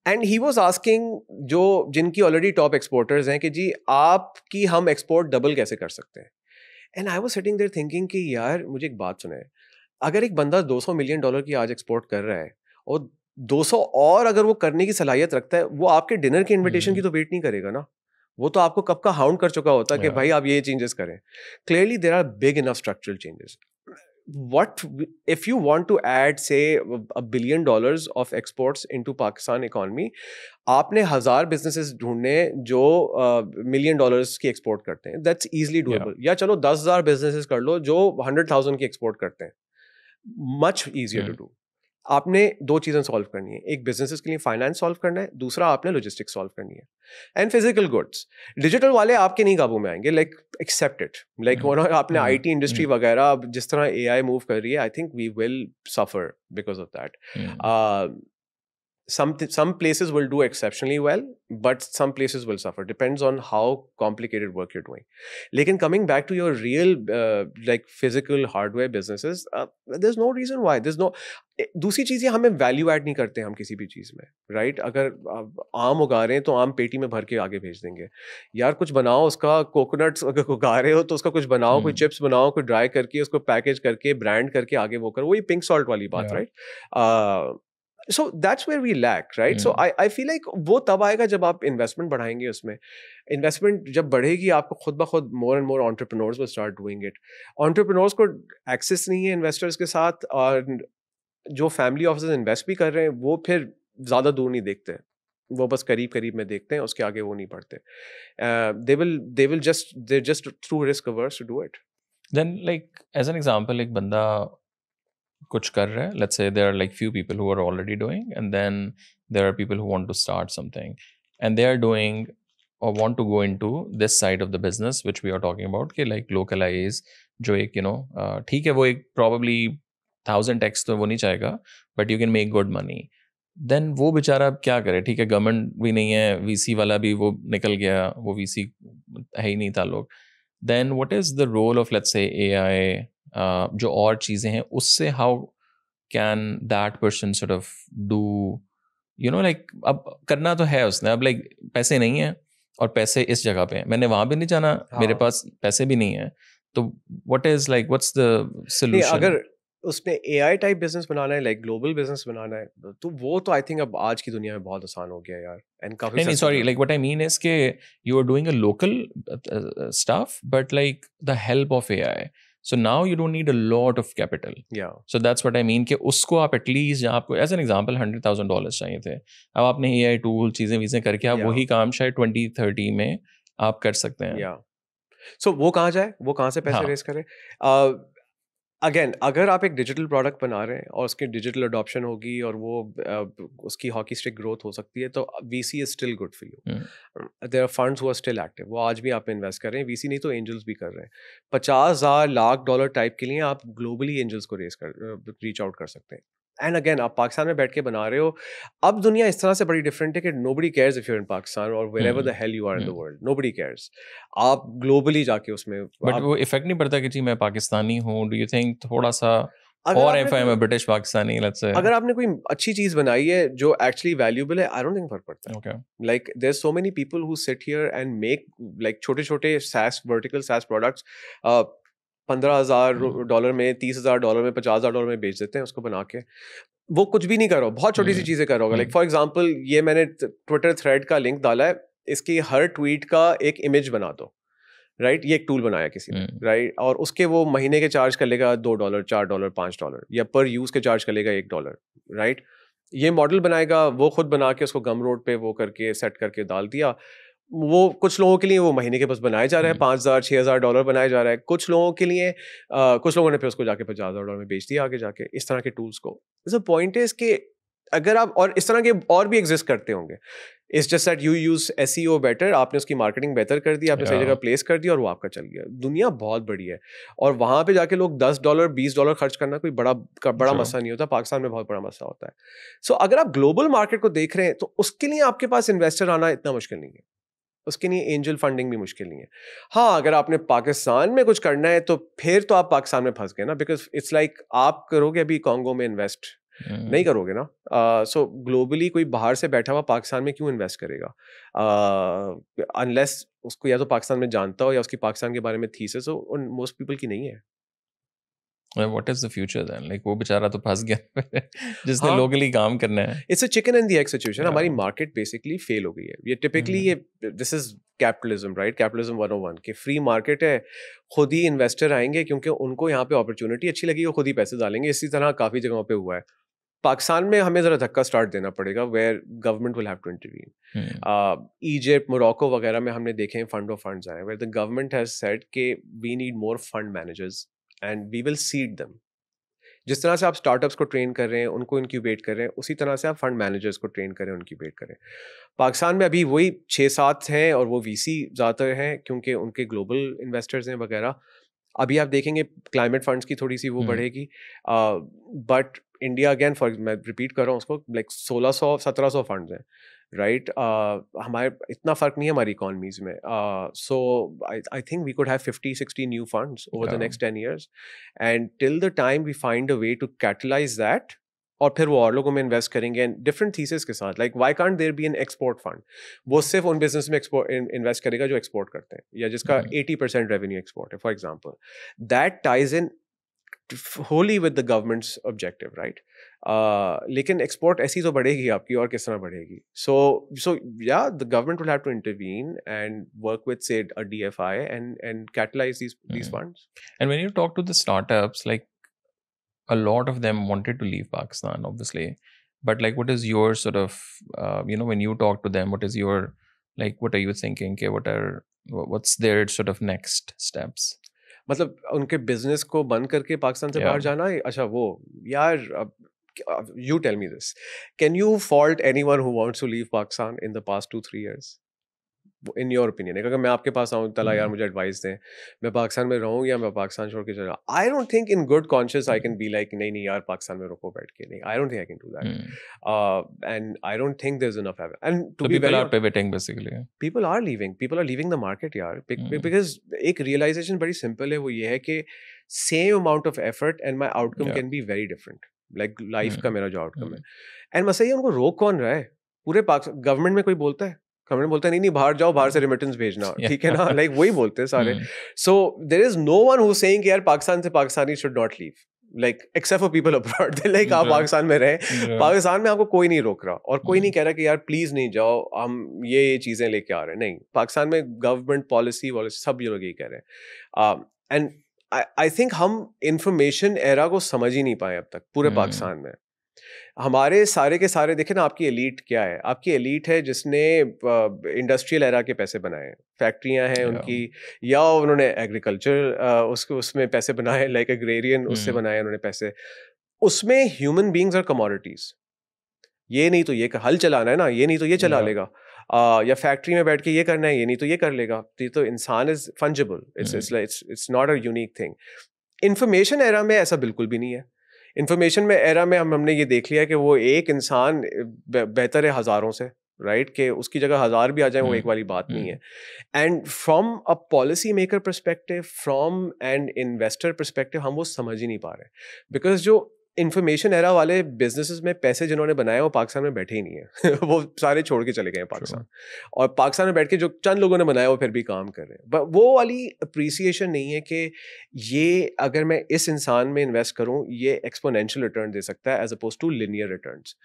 एंड ही वॉज आस्किंग जो जिनकी ऑलरेडी टॉप एक्सपोर्टर्स हैं कि जी आपकी हम एक्सपोर्ट डबल कैसे कर सकते हैं। And I was sitting there thinking कि यार मुझे एक बात सुनाए, अगर एक बंदा $200 मिलियन की आज एक्सपोर्ट कर रहा है और 200 और अगर वो करने की सलाहियत रखता है, वो आपके डिनर के इनविटेशन की तो वेट नहीं करेगा ना। वो तो आपको कब का हाउंड कर चुका होता कि भाई आप ये चेंजेस करें। Clearly there are big enough structural changes. what if you want to add say $1 billion of exports into Pakistan economy, आपने 1000 बिजनेसेस ढूंढने जो $1 मिलियन की एक्सपोर्ट करते हैं, दैट्स इजीली डूएबल। या चलो 10,000 बिजनेसेस कर लो जो 100,000 की एक्सपोर्ट करते हैं, मच इजियर टू डू। आपने दो चीज़ें सॉल्व करनी है, एक बिजनेसेस के लिए फाइनेंस सॉल्व करना है, दूसरा आपने लॉजिस्टिक्स सॉल्व करनी है। एंड फिजिकल गुड्स डिजिटल वाले आपके नहीं काबू में आएंगे, लाइक एक्सेप्ट इट। लाइक आपने IT इंडस्ट्री वगैरह जिस तरह AI मूव कर रही है, I think we will suffer because of that. some places will do exceptionally well, but some places will suffer, depends on how complicated work you're doing. Lekin coming back to your real like physical hardware businesses, there's no reason why there's no दूसरी चीज़ें हमें value add नहीं करते हम किसी भी चीज़ में, right? अगर आम उगा रहे हैं तो आम पेटी में भर के आगे भेज देंगे। यार कुछ बनाओ उसका, कोकोनट्स अगर उगा रहे हो तो उसका कुछ बनाओ, कोई चिप्स बनाओ, कोई ड्राई करके उसको पैकेज करके ब्रांड करके आगे वो करो। वही पिंक सॉल्ट वाली बात, right? So that's where we lack, right? So I feel like वो तब आएगा जब आप इन्वेस्टमेंट बढ़ाएंगे उसमें। इन्वेस्टमेंट जब बढ़ेगी, आपको खुद ब खुद more and more entrepreneurs will start doing it. Entrepreneurs को एक्सेस नहीं है इन्वेस्टर्स के साथ, और जो फैमिली ऑफिसर्स इन्वेस्ट भी कर रहे हैं वो फिर ज़्यादा दूर नहीं देखते, वो बस करीब करीब में देखते हैं, उसके आगे वो नहीं पढ़ते। they're just too risk averse to do it. Then like as an example, एक बंदा कुछ कर रहा है, let's say there are like few people who are already doing, and then there are people who want to start something and they are doing or want to go into this side of the business which we are talking about कि like localize, जो एक ठीक है वो एक probably 1000x तो वो नहीं चाहेगा, but you can make good money. Then वो बेचारा अब क्या करे? ठीक है, गवर्नमेंट भी नहीं है, VC वाला भी वो निकल गया, वो VC है ही नहीं था लोग। Then what is the role of let's say AI, जो और चीज़ें हैं उससे how can that person sort of do like अब करना तो है उसने, अब लाइक पैसे नहीं है और पैसे इस जगह पे हैं, मैंने वहाँ भी नहीं जाना, मेरे पास पैसे भी नहीं है, तो what is like what's the solution? अगर उसने AI टाइप बिजनेस बनाना है, लाइक ग्लोबल बिजनेस बनाना है, तो वो तो आई थिंक अब आज की दुनिया में बहुत आसान हो गया यार। एंड काफी नहीं sorry, like what I mean is के you are doing a local stuff but like the help of AI, so now you don't need a lot of capital. Yeah. So that's what I mean कि उसको आप at least जहाँ आपको as an example $100,000 चाहिए थे, अब आपने AI tool चीज़ें वीज़ें करके आप वही काम शायद 2030 में आप कर सकते हैं। Yeah. So वो कहाँ जाए, वो कहाँ से पैसे रेस करे? अगेन अगर आप एक डिजिटल प्रोडक्ट बना रहे हैं और उसकी डिजिटल अडॉप्शन होगी और वो उसकी हॉकी स्टिक ग्रोथ हो सकती है, तो VC is still good for you. There are funds who are still active, वो आज भी आप में इन्वेस्ट कर रहे हैं। VC नहीं तो एंजल्स भी कर रहे हैं। 50,000 लाख डॉलर टाइप के लिए आप ग्लोबली एंजल्स को रीच आउट कर सकते हैं। एंड अगेन आप पाकिस्तान में बैठ के बना रहे हो. अब दुनिया इस तरह से बड़ी डिफरेंट है कि nobody cares if you're in Pakistan or wherever the hell you are in the world. Nobody cares. आप ग्लोबली जाके उसमें बट वो इफेक्ट नहीं पड़ता कि जी मैं पाकिस्तानी हूँ. डू यू थिंक थोड़ा सा, और if I'm a British Pakistani, let's say, अगर आपने कोई अच्छी चीज बनाई है जो एक्चुअली वैल्यूएबल है, आई डोंट थिंक फर्क पड़ता है. okay, like there so many people who sit here and make like छोटे छोटे SaaS वर्टिकल SaaS प्रोडक्ट्स $15,000 में, $30,000 में, $50,000 में बेच देते हैं उसको बना के. वो कुछ भी नहीं कर रहा, बहुत छोटी सी चीजें कर रहा होगा. लाइक फॉर एग्जांपल ये मैंने ट्विटर थ्रेड का लिंक डाला है, इसकी हर ट्वीट का एक इमेज बना दो, राइट. ये एक टूल बनाया किसी ने, राइट. और उसके वो महीने के चार्ज कर लेगा $2, $4, $5, या पर यूज के चार्ज कर लेगा $1, राइट. ये मॉडल बनाएगा, वो खुद बना के उसको गम रोड पे वो करके सेट करके डाल दिया. वो कुछ लोगों के लिए वो महीने के बस बनाए जा रहे हैं, $5,000 $6,000 बनाया जा रहा है. कुछ लोगों के लिए कुछ लोगों ने फिर उसको जाके $50,000 में बेच दिया आगे जाके, इस तरह के टूल्स को. सो पॉइंट इज कि अगर आप, और इस तरह के और भी एग्जिस्ट करते होंगे, it's just that you use SEO better, आपने उसकी मार्केटिंग बेहतर कर दी, आपने सही जगह प्लेस कर दिया और वो आपका चल गया. दुनिया बहुत बड़ी है और वहां पे जाके लोग $10 $20 खर्च करना कोई बड़ा मसला नहीं होता. पाकिस्तान में बहुत बड़ा मसला होता है. सो अगर आप ग्लोबल मार्केट को देख रहे हैं तो उसके लिए आपके पास इन्वेस्टर आना इतना मुश्किल नहीं है, उसके लिए एंजल फंडिंग भी मुश्किल नहीं है. हाँ, अगर आपने पाकिस्तान में कुछ करना है तो फिर तो आप पाकिस्तान में फंस गए ना, बिकॉज इट्स लाइक आप करोगे अभी कॉन्गो में इन्वेस्ट, नहीं करोगे ना. सो ग्लोबली कोई बाहर से बैठा हुआ पाकिस्तान में क्यों इन्वेस्ट करेगा, अनलेस उसको या तो पाकिस्तान में जानता हो या उसकी पाकिस्तान के बारे में थीसिस हो. मोस्ट पीपल की नहीं है. What is the future then? Like वो बेचारा तो फंस गया जिसने लोकली काम करना है. It's a chicken and the egg situation. हमारी मार्केट बेसिकली फेल हो गई है. ये टिपिकली ये this is capitalism, right. Capitalism 101 के फ्री मार्केट है, खुद ही इन्वेस्टर आएंगे क्योंकि उनको यहाँ पे अपॉर्चुनिटी अच्छी लगी, वो खुद ही पैसे डालेंगे. इसी तरह काफी जगहों पे हुआ है. पाकिस्तान में हमें जरा धक्का स्टार्ट देना पड़ेगा, where government will have to intervene. Egypt, Morocco वगैरह में हमने देखे हैं फंड ऑफ फंड्स आए, where the government has said कि we need more fund managers and we will seed them. जिस तरह से आप स्टार्टअप्स को ट्रेन कर रहे हैं, उनको इंक्यूबेट कर रहे हैं, उसी तरह से आप फंड मैनेजर्स को ट्रेन करें, इंक्यूबेट करें. पाकिस्तान में अभी वही 6-7 हैं और वो VC ज़्यादातर हैं क्योंकि उनके ग्लोबल इन्वेस्टर्स हैं वगैरह. अभी आप देखेंगे क्लाइमेट फंड्स की थोड़ी सी वो बढ़ेगी, बट इंडिया अगेन मैं रिपीट कर रहा हूँ उसको, लाइक 1600-1700 फंड्स हैं, राइट. हमारे इतना फ़र्क नहीं है हमारी इकॉनमीज़ में. So I think we could have 50-60 new funds over the next 10 years, and till the time we find a way to catalyse that, और फिर वो और लोगों में इन्वेस्ट करेंगे एंड डिफरेंट थीसिस के साथ. Like why can't there be an export fund, वो सिर्फ उन बिजनेस में इन्वेस्ट करेगा जो एक्सपोर्ट करते हैं या जिसका 80% रेवेन्यू एक्सपोर्ट है, for example. That ties in Holi with the governments objective, right. लेकिन एक्सपोर्ट ऐसी तो बढ़ेगी आपकी, और किस तरह बढ़ेगी. सो या the government will have to intervene and work with say a DFI and catalyze these funds. And when you talk to the startups, like a lot of them wanted to leave Pakistan, obviously, but like what is your sort of when you talk to them, what is your, like, what are you thinking, what's their sort of next steps? मतलब उनके business को बंद करके पाकिस्तान से बाहर जाना है. अच्छा, वो यार, you tell me this, can you fault anyone who wants to leave Pakistan in the past 2-3 years? In your opinion, अगर मैं आपके पास आऊँ, तला यार मुझे एडवाइस दें, मैं पाकिस्तान में रहूँ या मैं पाकिस्तान छोड़ के चला, I don't think in good conscious I can be like नहीं यार पाकिस्तान में रुको बैठ के, नहीं, I don't think I can do that. And I don't think there is enough and to be people are pivoting basically. people are leaving the market यार, because एक realisation बड़ी सिंपल है, वो ये है कि same amount of effort and my outcome can be very different. Like life का मेरा जो आउटकम है, एंड मसला ये उनको रोक कौन रहा है? पूरे गवर्नमेंट में कोई बोलता है? गवर्नमेंट बोलता नहीं बाहर जाओ, बाहर से रेमिटेंस भेजना, ठीक है ना, लाइक वही बोलते हैं सारे. So there is no one who saying कि यार पाकिस्तान से Pakistani should not leave, like except for people abroad. Like आप पाकिस्तान में रहें, पाकिस्तान में आपको कोई नहीं रोक रहा और कोई नहीं कह रहा कि यार प्लीज नहीं जाओ, हम ये चीजें लेके आ रहे हैं. नहीं, पाकिस्तान में गवर्नमेंट पॉलिसी सब ये लोग यही कह रहे हैं. एंड आई थिंक हम इंफॉर्मेशन एरा को समझ ही नहीं पाए अब तक पूरे पाकिस्तान में. हमारे सारे के सारे देखे ना, आपकी एलीट क्या है? आपकी एलीट है जिसने इंडस्ट्रियल एरा के पैसे बनाए, फैक्ट्रियां हैं उनकी, या उन्होंने एग्रीकल्चर उसमें पैसे बनाए, लाइक एग्रेरियन उससे बनाए उन्होंने पैसे. उसमें ह्यूमन बींग्स और कमोडिटीज, ये नहीं तो ये हल चलाना है ना, ये नहीं तो ये चला लेगा, या फैक्ट्री में बैठ के ये करना है, ये नहीं तो ये कर लेगा. तो इंसान is fungible, it's not a unique thing. Information era में ऐसा बिल्कुल भी नहीं है. इंफॉर्मेशन में एरा में हमने ये देख लिया कि वो एक इंसान बेहतर है हज़ारों से, राइट, कि उसकी जगह 1000 भी आ जाए वो एक वाली बात नहीं है. And from a policy maker perspective, from an investor perspective, हम वो समझ ही नहीं पा रहे, बिकॉज जो इन्फॉर्मेशन एरा वाले बिजनेसेस में पैसे जिन्होंने बनाए वो पाकिस्तान में बैठे ही नहीं है. वो सारे छोड़ के चले गए हैं पाकिस्तान. और पाकिस्तान में बैठ के जो चंद लोगों ने बनाया वो फिर भी काम कर रहे हैं. बट वो वाली अप्रिसिएशन नहीं है कि ये अगर मैं इस इंसान में इन्वेस्ट करूं ये एक्सपोनेंशियल रिटर्न दे सकता है as oppose to linear returns.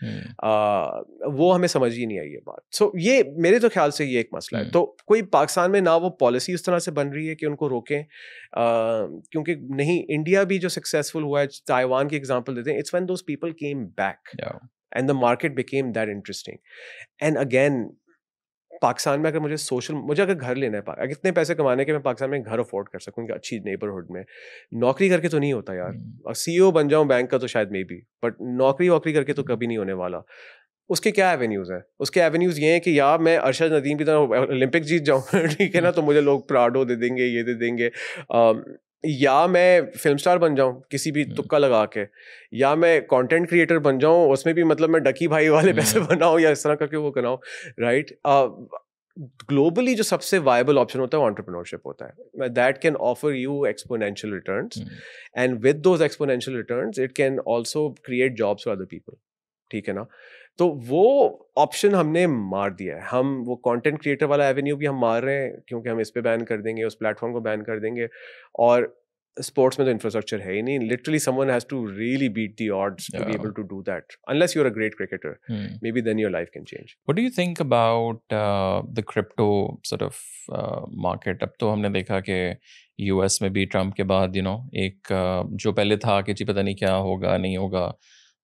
वो हमें समझ ही नहीं आई ये बात. सो ये मेरे तो ख्याल से ये एक मसला है. तो कोई पाकिस्तान में ना वो पॉलिसी उस तरह से बन रही है कि उनको रोकें, क्योंकि नहीं, इंडिया भी जो सक्सेसफुल हुआ है, ताइवान की एग्जांपल देते हैं, it's when those people came back and the market became that interesting. And again Pakistan में अगर मुझे अगर घर लेना है, अगर इतने पैसे कमाने के मैं पाकिस्तान में घर अफोर्ड कर सकूँ अच्छी नेबरहुड में, नौकरी करके तो नहीं होता यार. और CEO बन जाऊँ बैंक का तो शायद मे बी, बट नौकरी वोकरी करके तो कभी नहीं होने वाला. उसके क्या एवेन्यूज़ हैं? उसके एवेन्यूज़ ये हैं कि या मैं अरशद नदीम की तरह ओलंपिक जीत जाऊँ ठीक है ना, तो मुझे लोग प्राडो दे देंगे, ये दे देंगे. या मैं फिल्म स्टार बन जाऊँ किसी भी तुक्का लगा के, या मैं कंटेंट क्रिएटर बन जाऊँ, उसमें भी मतलब मैं डकी भाई वाले पैसे बनाऊँ या इस तरह करके वो कराऊँ, राइट. ग्लोबली जो सबसे वायबल ऑप्शन होता है वो एंटरप्रेन्योरशिप होता है. That can offer you exponential returns, and with those exponential returns it can also create jobs for other people. ठीक है ना. तो वो ऑप्शन हमने मार दिया है. हम वो कंटेंट क्रिएटर वाला एवेन्यू भी हम मार रहे हैं क्योंकि हम इस पे बैन कर देंगे, उस प्लेटफॉर्म को बैन कर देंगे. और स्पोर्ट्स में तो इंफ्रास्ट्रक्चर है ही नहीं. Literally someone has to really beat the odds to be able to do that, unless you are a great cricketer. Maybe then your life can change. What do you think about the crypto sort of market? अब तो हमने देखा कि US में भी Trump के बाद एक जो पहले था कि जी पता नहीं क्या होगा नहीं होगा,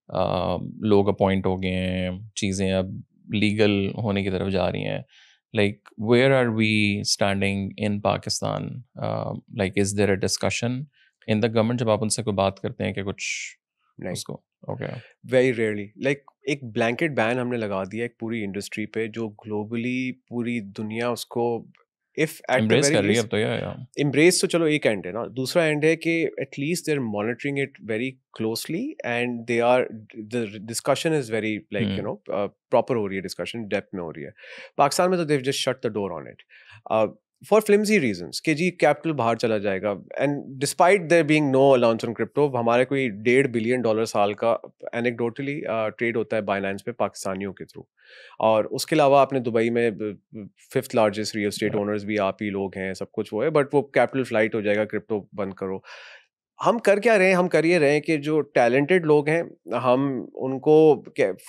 लोग अपॉइंट हो गए हैं, चीज़ें अब लीगल होने की तरफ जा रही हैं. Like where are we standing in Pakistan? Like is there a discussion in the government जब आप उनसे कोई बात करते हैं कि कुछ नहीं. उसको ओके, वेरी रेयरली. लाइक एक ब्लैंकेट बैन हमने लगा दिया एक पूरी इंडस्ट्री पे, जो ग्लोबली पूरी दुनिया उसको if at the embrace very कर रही है अब लीस्ट तो. या embrace, तो चलो एक एंड है ना. दूसरा एंड है कि at least they are monitoring it very closely and they are the discussion is very like proper हो रही है, डिस्कशन डेप्थ में हो रही है. पाकिस्तान में तो they just shut the door on it for flimsy reasons कि जी कैपिटल बाहर चला जाएगा. And despite there being no allowance on crypto, हमारे कोई $1.5 बिलियन साल का एनेक्डोटली ट्रेड होता है बाइनेंस पे पाकिस्तानियों के थ्रू. और उसके अलावा आपने दुबई में 5th largest real estate owners भी आप ही लोग हैं, सब कुछ वो है. बट वो कैपिटल फ्लाइट हो जाएगा, क्रिप्टो बंद करो. हम कर क्या रहे हैं? हम कर ये रहे हैं कि जो टैलेंटेड लोग हैं हम उनको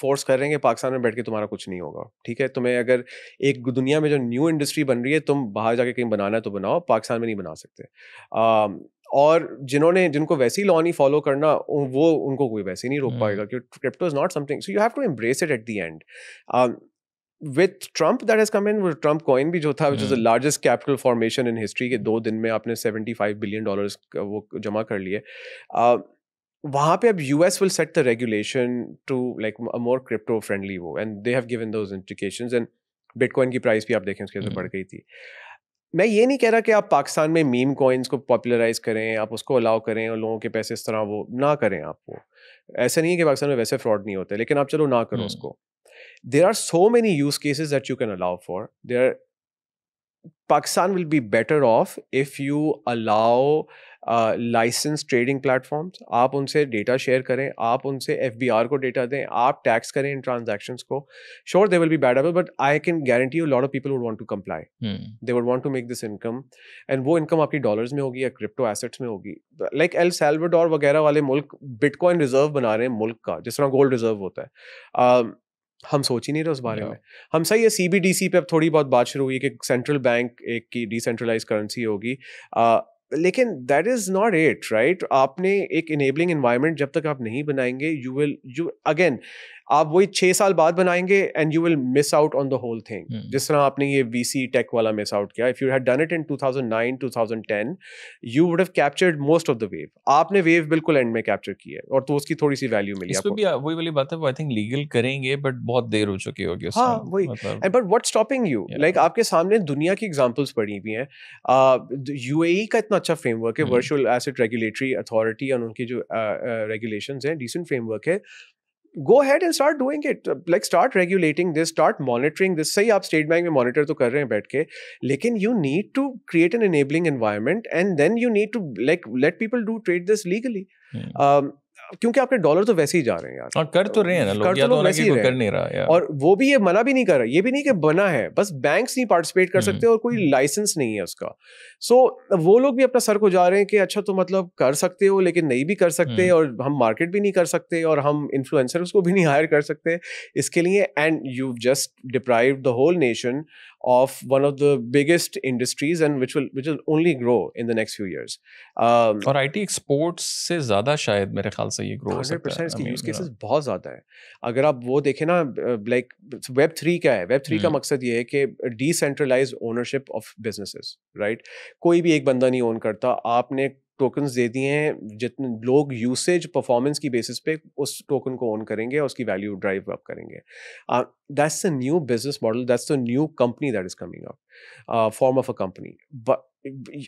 फोर्स कर रहे हैं कि पाकिस्तान में बैठ के तुम्हारा कुछ नहीं होगा. ठीक है, तुम्हें अगर एक दुनिया में जो न्यू इंडस्ट्री बन रही है, तुम बाहर जाके कहीं बनाना है तो बनाओ, पाकिस्तान में नहीं बना सकते. और जिनको वैसे ही लॉ नहीं फॉलो करना, वो उनको कोई वैसे ही नहीं रोक पाएगा, क्योंकि crypto is not something, so you have to embrace it at the end. With Trump that has come in, वो Trump coin भी जो था, which is the largest capital formation in history, के 2 दिन में आपने $75 billion वो जमा कर लिए. वहाँ पे अब US will set the regulation to like a more crypto friendly वो, and they have given those indications, and Bitcoin की प्राइस भी आप देखें उसके अंदर बढ़ गई थी. मैं ये नहीं कह रहा कि आप पाकिस्तान में मीम कॉइन्स को पॉपुलराइज करें, आप उसको अलाउ करें और लोगों के पैसे इस तरह वो ना करें. आप वो ऐसा नहीं है कि पाकिस्तान में वैसे फ्रॉड नहीं होते, लेकिन आप चलो ना करो उसको. There are so many use cases that you can allow for. Pakistan will be better off if you allow licensed trading platforms. आप उनसे डेटा शेयर करें, आप उनसे FBR को डेटा दें, आप टैक्स करें इन ट्रांजैक्शंस को. Sure, there will be bad apples, but I can guarantee you a lot of people would want to comply. They would want to make this income, and वो income आपकी dollars में होगी या crypto assets में होगी. Like L Salvador वगैरह वाले मुल्क बिटकॉइन रिजर्व बना रहे हैं मुल्क का, जिस तरह गोल्ड रिजर्व होता है. हम सोच ही नहीं रहे उस बारे में. हम सही है CBDC पे अब थोड़ी बहुत बात शुरू हुई है कि सेंट्रल बैंक एक की डिसेंट्रलाइज करेंसी होगी, लेकिन that is not it, right. आपने एक इनेबलिंग एनवायरनमेंट जब तक आप नहीं बनाएंगे, यू अगेन आप वही 6 साल बाद बनाएंगे and you will miss out on the whole thing, जिस तरह आपने ये VC टेक वाला मिस आउट किया. If you had done it in 2009 2010 you would have captured most of the wave. आपने वेव बिल्कुल एंड में कैप्चर की है और तो उसकी थोड़ी सी वैल्यू मिली आपको. भी वही वाली बात है, वो आई थिंक लीगल करेंगे बट बहुत देर हो चुकी होगी उस हाँ टाइम. वही. And but what stopping you, like आपके सामने दुनिया की एग्जांपल्स पड़ी हुई हैं. UAE का इतना अच्छा फ्रेमवर्क है, वर्चुअल एसेट रेगुलेटरी अथॉरिटी, और उनकी जो रेगुलेशंस हैं डिसेंट फ्रेमवर्क है. Go ahead and start doing it. Like start regulating this, start monitoring this. सही आप स्टेट बैंक में मॉनिटर तो कर रहे हैं बैठ के, लेकिन you need to create an enabling environment and then you need to like let people do trade this legally. क्योंकि आपके डॉलर तो वैसे ही जा रहे हैं यार, और कर तो रहे हैं ना लोग, या तो वैसे ही कर नहीं रहा. और वो भी ये मना भी नहीं कर रहा, ये भी नहीं कि बना है, बस बैंक्स नहीं पार्टिसिपेट कर सकते और कोई लाइसेंस नहीं है उसका. सो वो लोग भी अपना सर को जा रहे हैं कि अच्छा तो मतलब कर सकते हो लेकिन नहीं भी कर सकते, और हम मार्केट भी नहीं कर सकते, और हम इन्फ्लुएंसर्स को भी नहीं हायर कर सकते इसके लिए. And you just deprived the whole nation of one of the biggest industries and which will only grow in the next few years. और IT exports से ज़्यादा शायद मेरे ख्याल से ये ग्रो हो सकता है. 100% इसके यूज केसेस बहुत ज़्यादा है. अगर आप वो देखें ना, लाइक Web3 क्या है, Web3 का मकसद ये है कि decentralised ownership of businesses, right. कोई भी एक बंदा नहीं ओन करता, आपने टोकन्स दे दिए हैं, जितने लोग यूसेज परफॉर्मेंस की बेसिस पे उस टोकन को ओन करेंगे और उसकी वैल्यू ड्राइव अप करेंगे. That's the new business model, that's the new company that is coming up, form of a company. But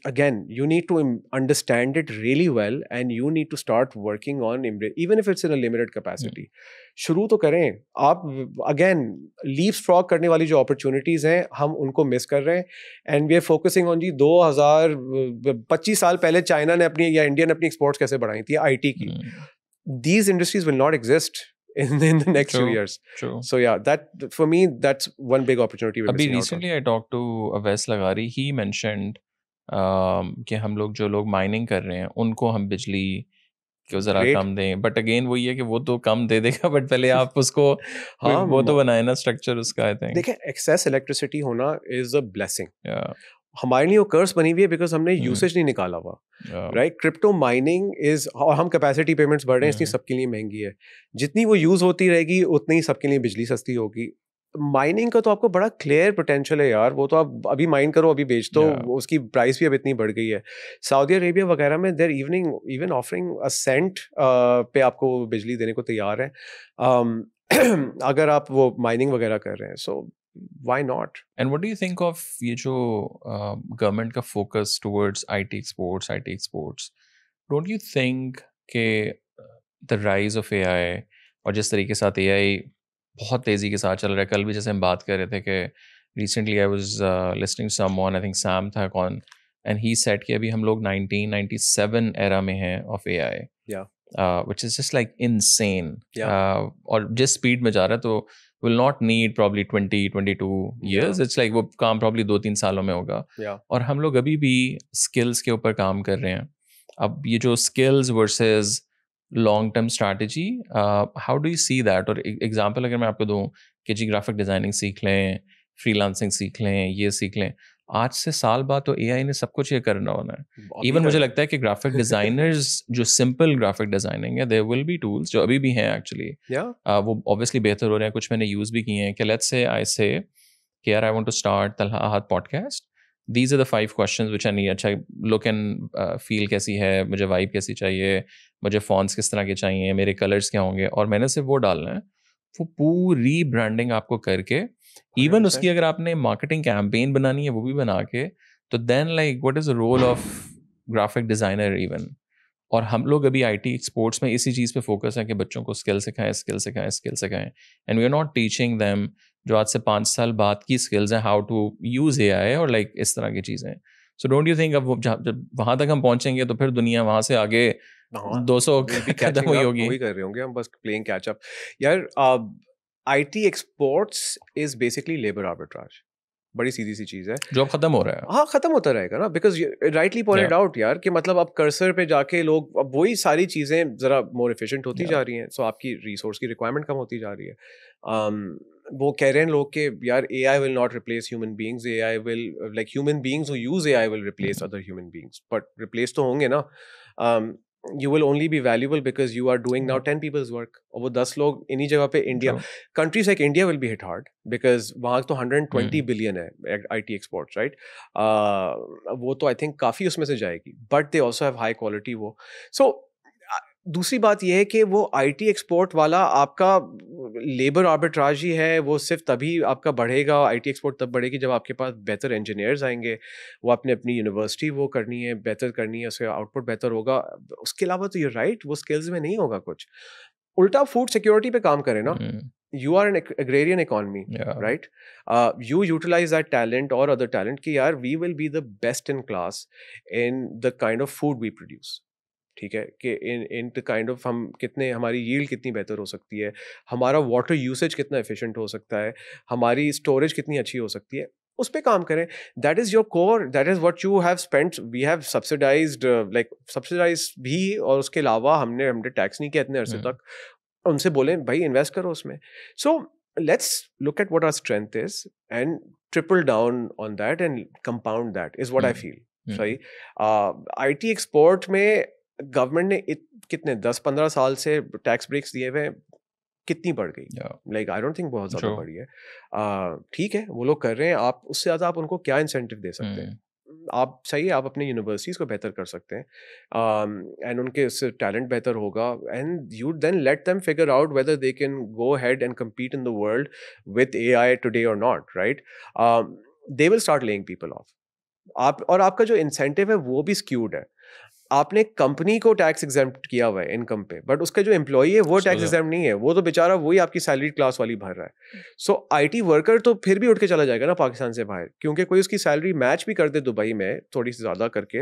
again, you need to understand it really well and you need to start working on even if it's in a limited capacity. शुरू तो करें आप. Again leaps frog करने वाली जो opportunities हैं हम उनको मिस कर रहे हैं, and we are focusing on जी 2025 साल पहले चाइना ने अपनी या इंडिया ने अपनी एक्सपोर्ट्स कैसे बढ़ाई थी IT की. These industries will not exist in the next few years. True. So yeah, that for me that's one big opportunity. Abhi recently I talked to Avais Lagari. He mentioned कि हम लोग जो लोग mining कर रहे हैं उनको हम बिजली को ज़रा कम दें, बट अगेन वही है कि वो तो कम दे देगा, बट पहले आप उसको हाँ, वो तो बनाए ना स्ट्रक्चर उसका. आई थिंक देखिए एक्सेस इलेक्ट्रिसिटी होना इज अ ब्लेसिंग. हमारे लिए वो कर्स बनी हुई है बिकॉज हमने यूसेज नहीं निकाला हुआ, राइट. क्रिप्टो माइनिंग इज, और हम कैपेसिटी पेमेंट्स बढ़ रहे हैं, इसलिए सबके लिए महंगी है. जितनी वो यूज होती रहेगी उतनी ही सबके लिए बिजली सस्ती होगी. माइनिंग का तो आपको बड़ा क्लियर पोटेंशियल है यार, वो तो आप अभी माइन करो अभी बेच दो, उसकी प्राइस भी अब इतनी बढ़ गई है. सऊदी अरेबिया वगैरह में there even offering a cent पे आपको बिजली देने को तैयार है अगर आप वो माइनिंग वगैरह कर रहे हैं. सो why not? And what do you think of ये जो government का focus towards IT exports? Don't you think कि the rise of AI और जिस तरीके से AI बहुत तेज़ी के साथ चल रहा है, कल भी जैसे हम बात कर रहे थे कि recently I was listening to someone, I think Sam था कौन, and he said कि अभी हम लोग 1997 era में हैं of AI. Yeah. Which is just like insane. और जिस speed में जा रहा है तो will not need probably 20-22 years. It's like वो काम probably 2-3 सालों में होगा. और हम लोग अभी भी skills के ऊपर काम कर रहे हैं. अब ये जो skills versus long term strategy, how do you see that? और example अगर मैं आपको दूँ कि जी graphic designing सीख लें, freelancing सीख लें, ये सीख लें, आज से साल बाद तो AI ने सब कुछ ये करना होना है. इवन मुझे लगता है कि ग्राफिक डिजाइनर्स जो सिंपल ग्राफिक डिजाइनिंग है, देयर विल बी टूल्स जो अभी भी हैं एक्चुअली, वो ऑब्वियसली बेहतर हो रहे हैं. कुछ मैंने यूज भी किए हैं कि लेट्स से आई से कि यार I want to start Talha Ahad podcast, these are the 5 questions which I need. अच्छा लुक एंड फील कैसी है, मुझे वाइब कैसी चाहिए, मुझे फॉन्ट्स किस तरह के चाहिए, मेरे कलर्स क्या होंगे, और मैंने सिर्फ वो डालना है. वो पूरी ब्रांडिंग आपको करके, इवन उसकी अगर आपने मार्केटिंग कैंपेन बनानी है वो भी बना के, तो then like what is the role of graphic designer even. और हम लोग अभी IT एक्सपोर्ट्स में इसी चीज़ पे फोकस है कि बच्चों को स्किल सिखाएं, and we are not teaching them जो आज से 5 साल बाद की स्किल्स हैं, हाउ टू यूज AI और लाइक इस तरह की चीज़ें. सो डोंट यू थिंक अब जब वहाँ तक हम पहुँचेंगे तो फिर दुनिया वहाँ से आगे 200 कदम हुई होगी. वही कर रहे होंगे हम, बस प्लेइंग कैच अप. यार IT exports is basically labour arbitrage. बड़ी सीधी सी चीज है जो अब खत्म हो रहा है. हाँ खत्म होता रहेगा ना, बिकॉज राइटली पॉइंटेड आउट यार कि मतलब अब कर्सर पे जाके लोग अब वही सारी चीजें जरा मोर एफिशिएंट होती जा रही हैं. सो आपकी रिसोर्स की रिक्वायरमेंट कम होती जा रही है. वो कह रहे हैं लोग कि यार AI will not replace human beings, AI will like human beings who use AI will replace other human beings, but replace तो होंगे ना. you will only be valuable because you are doing now 10 people's work. और वो 10 लोग इन्हीं जगह पे India, countries like India will be hit hard because वहाँ तो 120 billion है IT exports, right? वो तो I think काफ़ी उसमें से जाएगी, but they also have high quality वो. So दूसरी बात यह है कि वो IT एक्सपोर्ट वाला आपका लेबर आर्बिट्राज ही है, वो सिर्फ तभी आपका बढ़ेगा, IT एक्सपोर्ट तब बढ़ेगी जब आपके पास बेहतर इंजीनियर्स आएंगे, वो आपने अपनी यूनिवर्सिटी वो करनी है, बेहतर करनी है, उसका आउटपुट बेहतर होगा. उसके अलावा तो you're right, वो स्किल्स में नहीं होगा कुछ. उल्टा फूड सिक्योरिटी पे काम करें ना, you are an agrarian economy, right? You utilize that talent or other talent कि यार we will be the best in class in the kind of food we produce. ठीक है कि इन द काइंड ऑफ हम कितने, हमारी yield कितनी बेहतर हो सकती है, हमारा वाटर यूसेज कितना एफिशिएंट हो सकता है, हमारी स्टोरेज कितनी अच्छी हो सकती है, उस पर काम करें. That is your core, that is what you have spent. We have subsidised, like subsidise भी, और उसके अलावा हमने टैक्स नहीं किया इतने अरसे तक. उनसे बोलें भाई इन्वेस्ट करो उसमें. सो let's look at what our strength is and triple down on that and compound that is what I feel. सही. IT एक्सपोर्ट में गवर्नमेंट ने कितने 10-15 साल से टैक्स ब्रेक्स दिए हुए, कितनी बढ़ गई? लाइक आई डोंट थिंक बहुत ज़्यादा बढ़ी है. ठीक है, वो लोग कर रहे हैं, आप उससे ज़्यादा आप उनको क्या इंसेंटिव दे सकते हैं? आप सही है, आप अपने यूनिवर्सिटीज़ को बेहतर कर सकते हैं, एंड उनके उससे टैलेंट बेहतर होगा, and you then let them figure out whether they can go ahead and compete in the world with AI today और not, right? They will start laying people off. आप और आपका जो इंसेंटिव है वो भी स्क्यूड है. आपने कंपनी को टैक्स एग्जेम्प्ट किया हुआ है इनकम पे, बट उसका जो एम्प्लॉई है वो टैक्स एग्जेम्प्ट नहीं है, वो तो बेचारा वही आपकी सैलरी क्लास वाली भर रहा है. सो IT वर्कर तो फिर भी उठ के चला जाएगा ना पाकिस्तान से बाहर, क्योंकि कोई उसकी सैलरी मैच भी कर दे दुबई में थोड़ी सी ज़्यादा करके,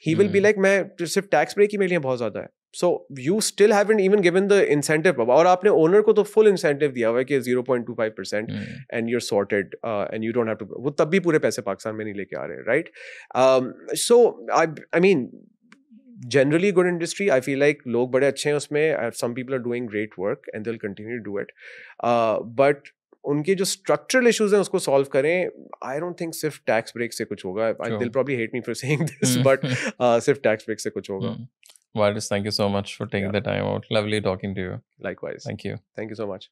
ही विल बी लाइक मैं सिर्फ टैक्स ब्रेक ही मेरे लिए बहुत ज़्यादा है. So you still haven't even given the incentive, और आपने ओनर को तो फुल इंसेंटिव दिया हुआ है कि 0.25% and you're sorted and you don't have to, वो तब भी पूरे पैसे पाकिस्तान में नहीं लेके आ रहे, right? So I mean generally good industry, I feel like लोग बड़े अच्छे हैं उसमें, some people are doing great work and they'll continue to do it, but उनके जो structural issues हैं उसको solve करें. I don't think सिर्फ tax break से कुछ होगा. They'll probably hate me for saying this, but सिर्फ tax break से कुछ होगा. Waris, thank you so much for taking the time out. Lovely talking to you. Likewise. Thank you. Thank you so much.